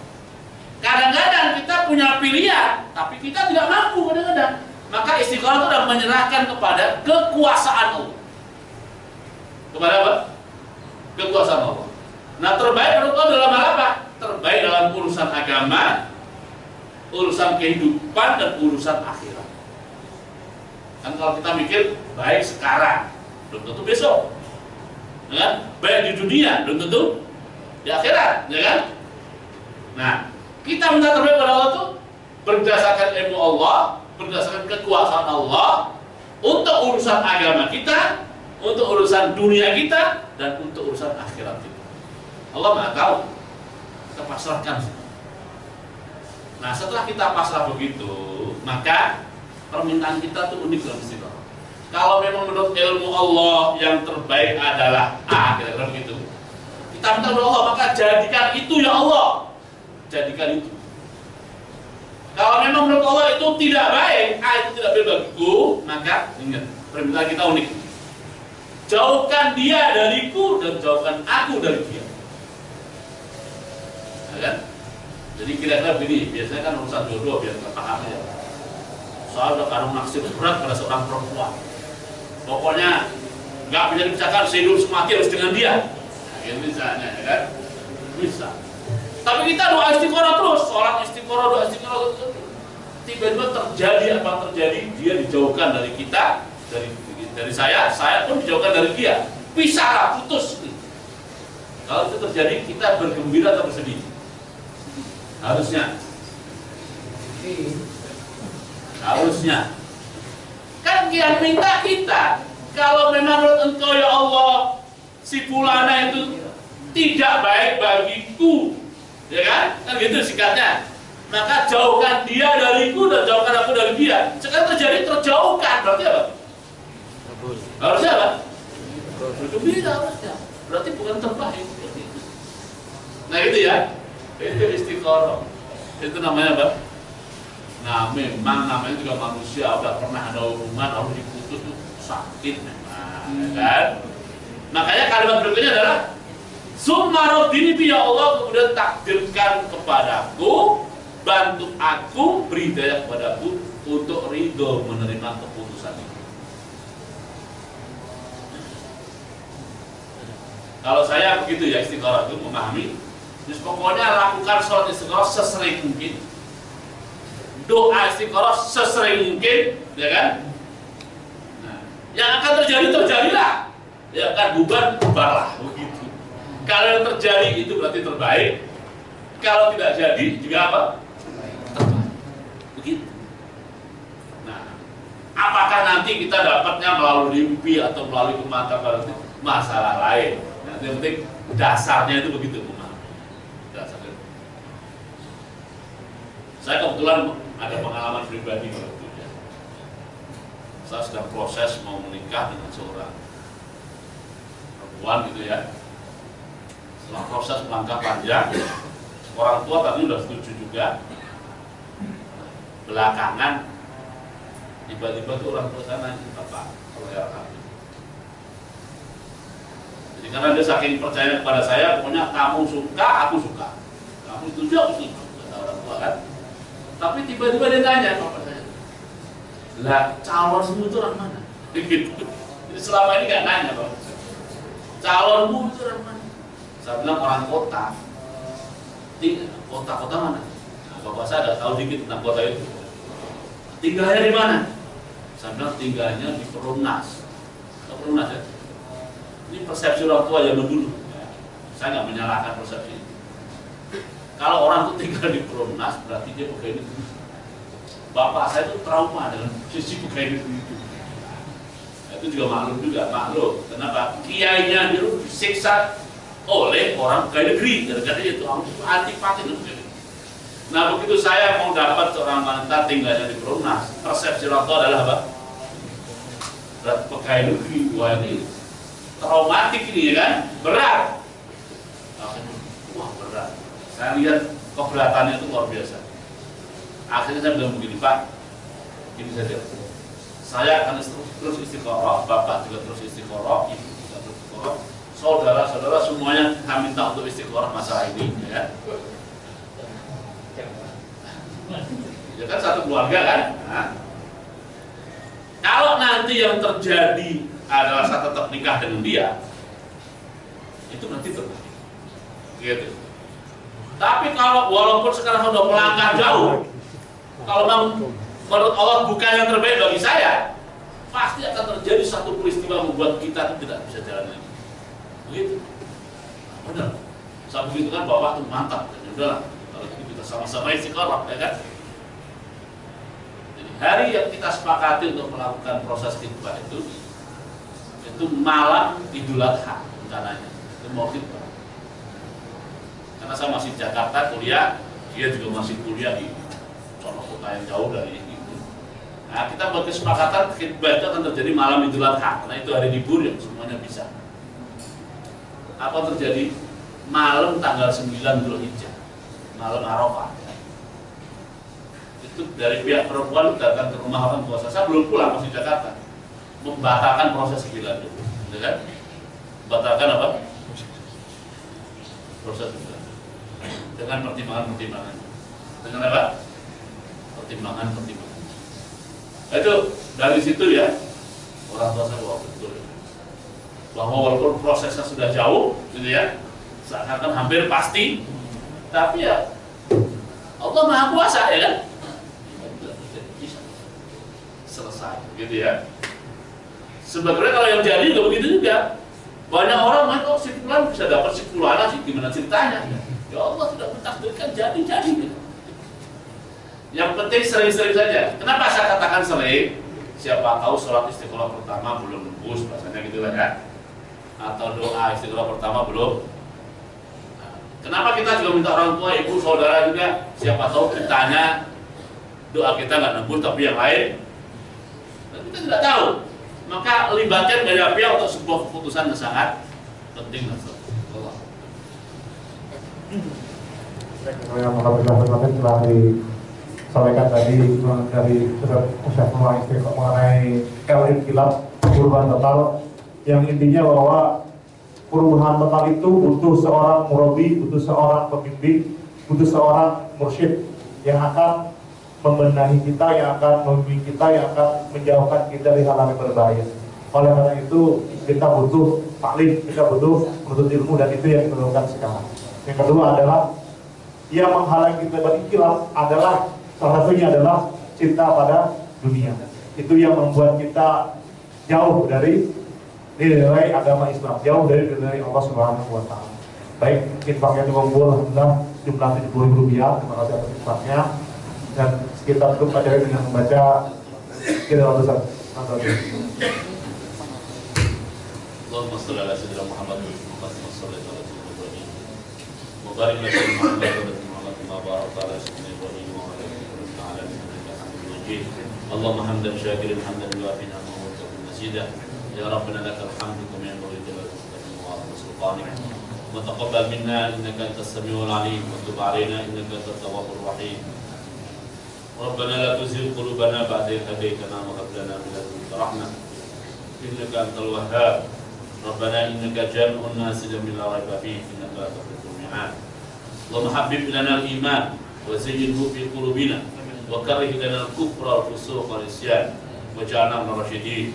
Kadang-kadang kita punya pilihan, tapi kita tidak mampu kadang-kadang. Maka istiqoroh itu sudah menyerahkan kepada kekuasaan Allah. Kepada apa? Kekuasaan Allah. Nah, terbaik menurut Allah dalam hal apa? Terbaik dalam urusan agama, urusan kehidupan, dan urusan akhirat. Kan kalau kita mikir baik sekarang, belum tentu besok. Ya kan? Baik di dunia, belum tentu di akhirat, ya kan? Nah, kita minta terbaik pada Allah itu berdasarkan ilmu Allah, berdasarkan kekuasaan Allah, untuk urusan agama kita, untuk urusan dunia kita, dan untuk urusan akhirat kita. Allah nggak tahu, kita pasrahkan. Nah, setelah kita pasrah begitu, maka permintaan kita tuh unik dalam istiqoroh. Kalau memang menurut ilmu Allah yang terbaik adalah A, kira-kira begitu, kita minta kepada Allah, maka jadikan itu ya Allah, jadikan itu. Kalau memang menurut Allah itu tidak baik, A itu tidak baik bagiku, maka ingat, permintaan kita unik. Jauhkan dia dariku dan jauhkan aku dari dia. Nah, kan? Jadi kira-kira begini, biasanya kan urusan jodoh biar nggak paham ya. Soal udah kadang naksir berat pada seorang perempuan. Pokoknya nggak bisa dipisahkan, sehidup semati harus dengan dia. Nah, gitu misalnya, ya kan? Bisa. Tapi kita doa istiqoroh terus, seorang istiqoroh, doa istiqoroh, tiba-tiba terjadi apa yang terjadi, dia dijauhkan dari kita, dari saya pun dijauhkan dari dia. Pisahlah, putus. Kalau itu terjadi, kita bergembira atau bersedih? Harusnya. Kan yang minta kita, kalau memang menurut Engkau ya Allah, si fulana itu tidak baik bagiku, ya kan? Kan gitu sikatnya. Maka jauhkan dia dariku dan jauhkan aku dari dia. Sekarang terjadi terjauhkan, berarti apa? Harusnya apa? Bergembira harusnya. Berarti bukan terbaik. Nah itu ya, itu istiqoroh. Itu namanya apa? Nah memang namanya juga manusia, udah pernah ada hubungan lalu diputus tuh sakit memang, kan? Makanya kalimat berikutnya adalah summa raddini bi ya Allah, kemudian takdirkan kepadaku, bantu aku, beri daya kepadaku untuk ridho menerima keputusan itu. Kalau saya begitu ya istiqoroh itu memahami, terus pokoknya lakukan sholat istiqoroh sesering mungkin, doa istiqoroh sesering mungkin, ya kan? Nah, yang akan terjadi terjadilah, ya kan, bubarlah begitu. Kalau yang terjadi itu berarti terbaik, kalau tidak jadi juga apa? Terbaik, begitu. Nah, apakah nanti kita dapatnya melalui mimpi atau melalui kematapan, berarti masalah lain. Nanti yang penting dasarnya itu begitu, dasarnya. Saya kebetulan ada pengalaman pribadi waktu itu. Saya sedang proses mau menikah dengan seorang perempuan gitu ya. Setelah proses melangkah panjang, orang tua tadi sudah setuju juga. Belakangan tiba-tiba tuh orang tua saya nanya, Bapak, kalau ya kami. Jadi karena dia saking percaya kepada saya, pokoknya kamu suka, aku suka. Kamu setuju, aku setuju, kata orang tua kan. Tapi tiba-tiba dia tanya kepada saya, lah calonmu itu orang mana? Gitu. Jadi selama ini nggak nanya Pak. Calonmu itu orang mana? Saya bilang orang kota. Kota mana? Nah, bapak saya ada tahu dikit tentang kota itu. Tinggalnya di mana? Saya bilang tinggalnya di Perumnas. Tahu Perumnas ya? Ini persepsi orang tua zaman dulu. Saya nggak menyalahkan persepsi. Kalau orang itu tinggal di Perumnas, berarti dia pegawai negeri. bapak saya itu trauma dengan sisi pegawai negeri itu. Itu juga maklum. Kenapa? Kiainya itu disiksa oleh orang pegawai negeri, gara-gara itu antipati itu. Nah begitu saya mau dapat seorang wanita tinggalnya di Perumnas, persepsi orang tua adalah apa? Berat pegawai negeri, wah ini traumatik ini ya kan, berat. Wah berat. Saya lihat keberatannya itu luar biasa. Akhirnya saya bilang begini, Pak, ini saja. Saya akan terus istiqoroh, Bapak juga terus istiqoroh, Ibu juga terus istiqoroh, saudara-saudara semuanya kami minta untuk istiqoroh masalah ini, ya. Ya kan satu keluarga kan. Nah, kalau nanti yang terjadi adalah saya tetap nikah dengan dia, itu nanti terjadi. Gitu. Tapi kalau walaupun sekarang sudah melangkah jauh, kalau menurut Allah bukan yang terbaik bagi saya, pasti akan terjadi satu peristiwa membuat kita tidak bisa jalan lagi. Begitu. Benar. Saat begitu kan bapak tuh mantap. Ya udahlah, kalau kita sama-sama istiqoroh, ya kan? Jadi hari yang kita sepakati untuk melakukan proses khitbah itu malam Idul Adha rencananya. Itu mau khitbah. Karena saya masih di Jakarta kuliah, dia juga masih kuliah di kota yang jauh dari itu. Nah, kita buat kesepakatan khitbah itu akan terjadi malam Idul Adha, karena itu hari libur yang semuanya bisa. Apa terjadi? Malam tanggal 9 Dzulhijjah, malam Arafah. Itu dari pihak perempuan datang ke rumah orang tua saya belum pulang, masih di Jakarta, membatalkan proses khitbah itu, ya kan? Membatalkan apa? Proses khitbah dengan pertimbangan-pertimbangan. Dengan apa? Pertimbangan-pertimbangan. Itu dari situ ya orang tua saya bahwa betul bahwa walaupun prosesnya sudah jauh, gitu ya, seakan-akan hampir pasti, tapi ya Allah Maha Kuasa, ya kan? Bisa selesai, gitu ya. Sebenarnya kalau yang jadi juga begitu juga. Banyak orang main kok simpulan bisa dapat simpulan sih, gimana ceritanya? Ya Allah sudah mentakdirkan jadi gitu. Yang penting sering-sering saja. Kenapa saya katakan sering? Siapa tahu sholat istiqoroh pertama belum nembus, bahasanya gitu lah ya. Atau doa istiqoroh pertama belum. Nah, kenapa kita juga minta orang tua, ibu, saudara juga? Siapa tahu kitanya doa kita nggak nembus, tapi yang lain kita tidak tahu. Maka libatkan banyak pihak untuk sebuah keputusan yang sangat penting. Allah. Yang telah disampaikan tadi dari Ustaz mengenai ikhtilaf perubahan total, yang intinya bahwa perubahan total itu butuh seorang murabi, butuh seorang pembimbing, butuh seorang mursyid yang akan membenahi kita, yang akan membimbing kita, yang akan menjauhkan kita dari hal-hal yang berbahaya. Oleh karena itu kita butuh taklim, kita butuh menuntut ilmu, dan itu yang kita lakukan sekarang. Yang kedua adalah yang menghalangi kita berikhtilaf adalah salah satunya adalah cinta pada dunia. Itu yang membuat kita jauh dari nilai agama Islam, jauh dari nilai Allah Subhanahu wa Ta'ala. Baik, infaknya mengumpul alhamdulillah jumlah Rp70.000. Terima kasih atas infaknya. Dan kita cukup aja dengan membaca kita Ustaz. Allahumma shalli ala sayyidina Muhammad wa salli ala sayyidina Ibrahim. Wa barik ala sayyidina Muhammad wa barik ala sayyidina Ibrahim wa ala alihi innaka Hamidum Majid. Allahumma hamdan syakiran hamdan yuafina wa mazida. Ya Rabbana lakal hamdu kama yanbaghi li jalali wa sultanik. Wa taqabbal minna innaka antas samiul alim wa tub alaina innaka antat tawwabur rahim. ربنا لا تزغ قلوبنا بعد إذ هديتنا وهب لنا من لدنك رحمة إنك أنت الوهاب ربنا إنك جامع الناس ليوم لا ريب فيه إنك لا تخلف الميعاد اللهم حبب لنا الإيمان وزينه في قلوبنا وكره لنا الكفر والفسوق والعصيان واجعلنا من الراشدين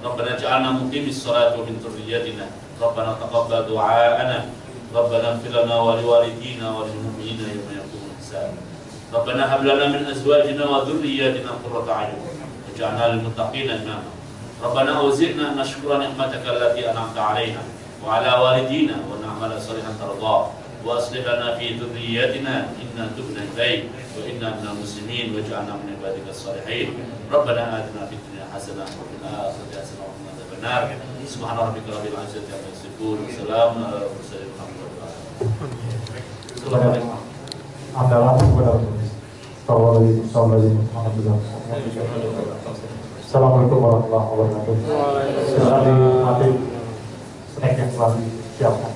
ربنا اجعلنا مقيم الصلاة ومن ذريتنا ربنا تقبل دعاءنا ربنا اغفر لنا ولوالدينا وللمؤمنين يوم يقوم الحساب ربنا هب لنا من ازواجنا وذرياتنا قرة اعين واجعلنا للمتقين اماما ربنا اوزعنا ان نشكر نعمتك التي انعمت علينا وعلى والدينا ونعمل صالحا ترضاه وأصلح لنا في ذرياتنا إنا تبنا إليك وإنا من المسلمين واجعلنا من عبادك الصالحين ربنا آتنا في الدنيا حسنة وفي الآخرة حسنة وقنا عذاب النار سبحان ربك رب العزة عما يصفون وسلام على المرسلين والحمد لله. Andalan kepada Assalamualaikum warahmatullahi wabarakatuh. Setelah dinikmati snack yang telah disiapkan.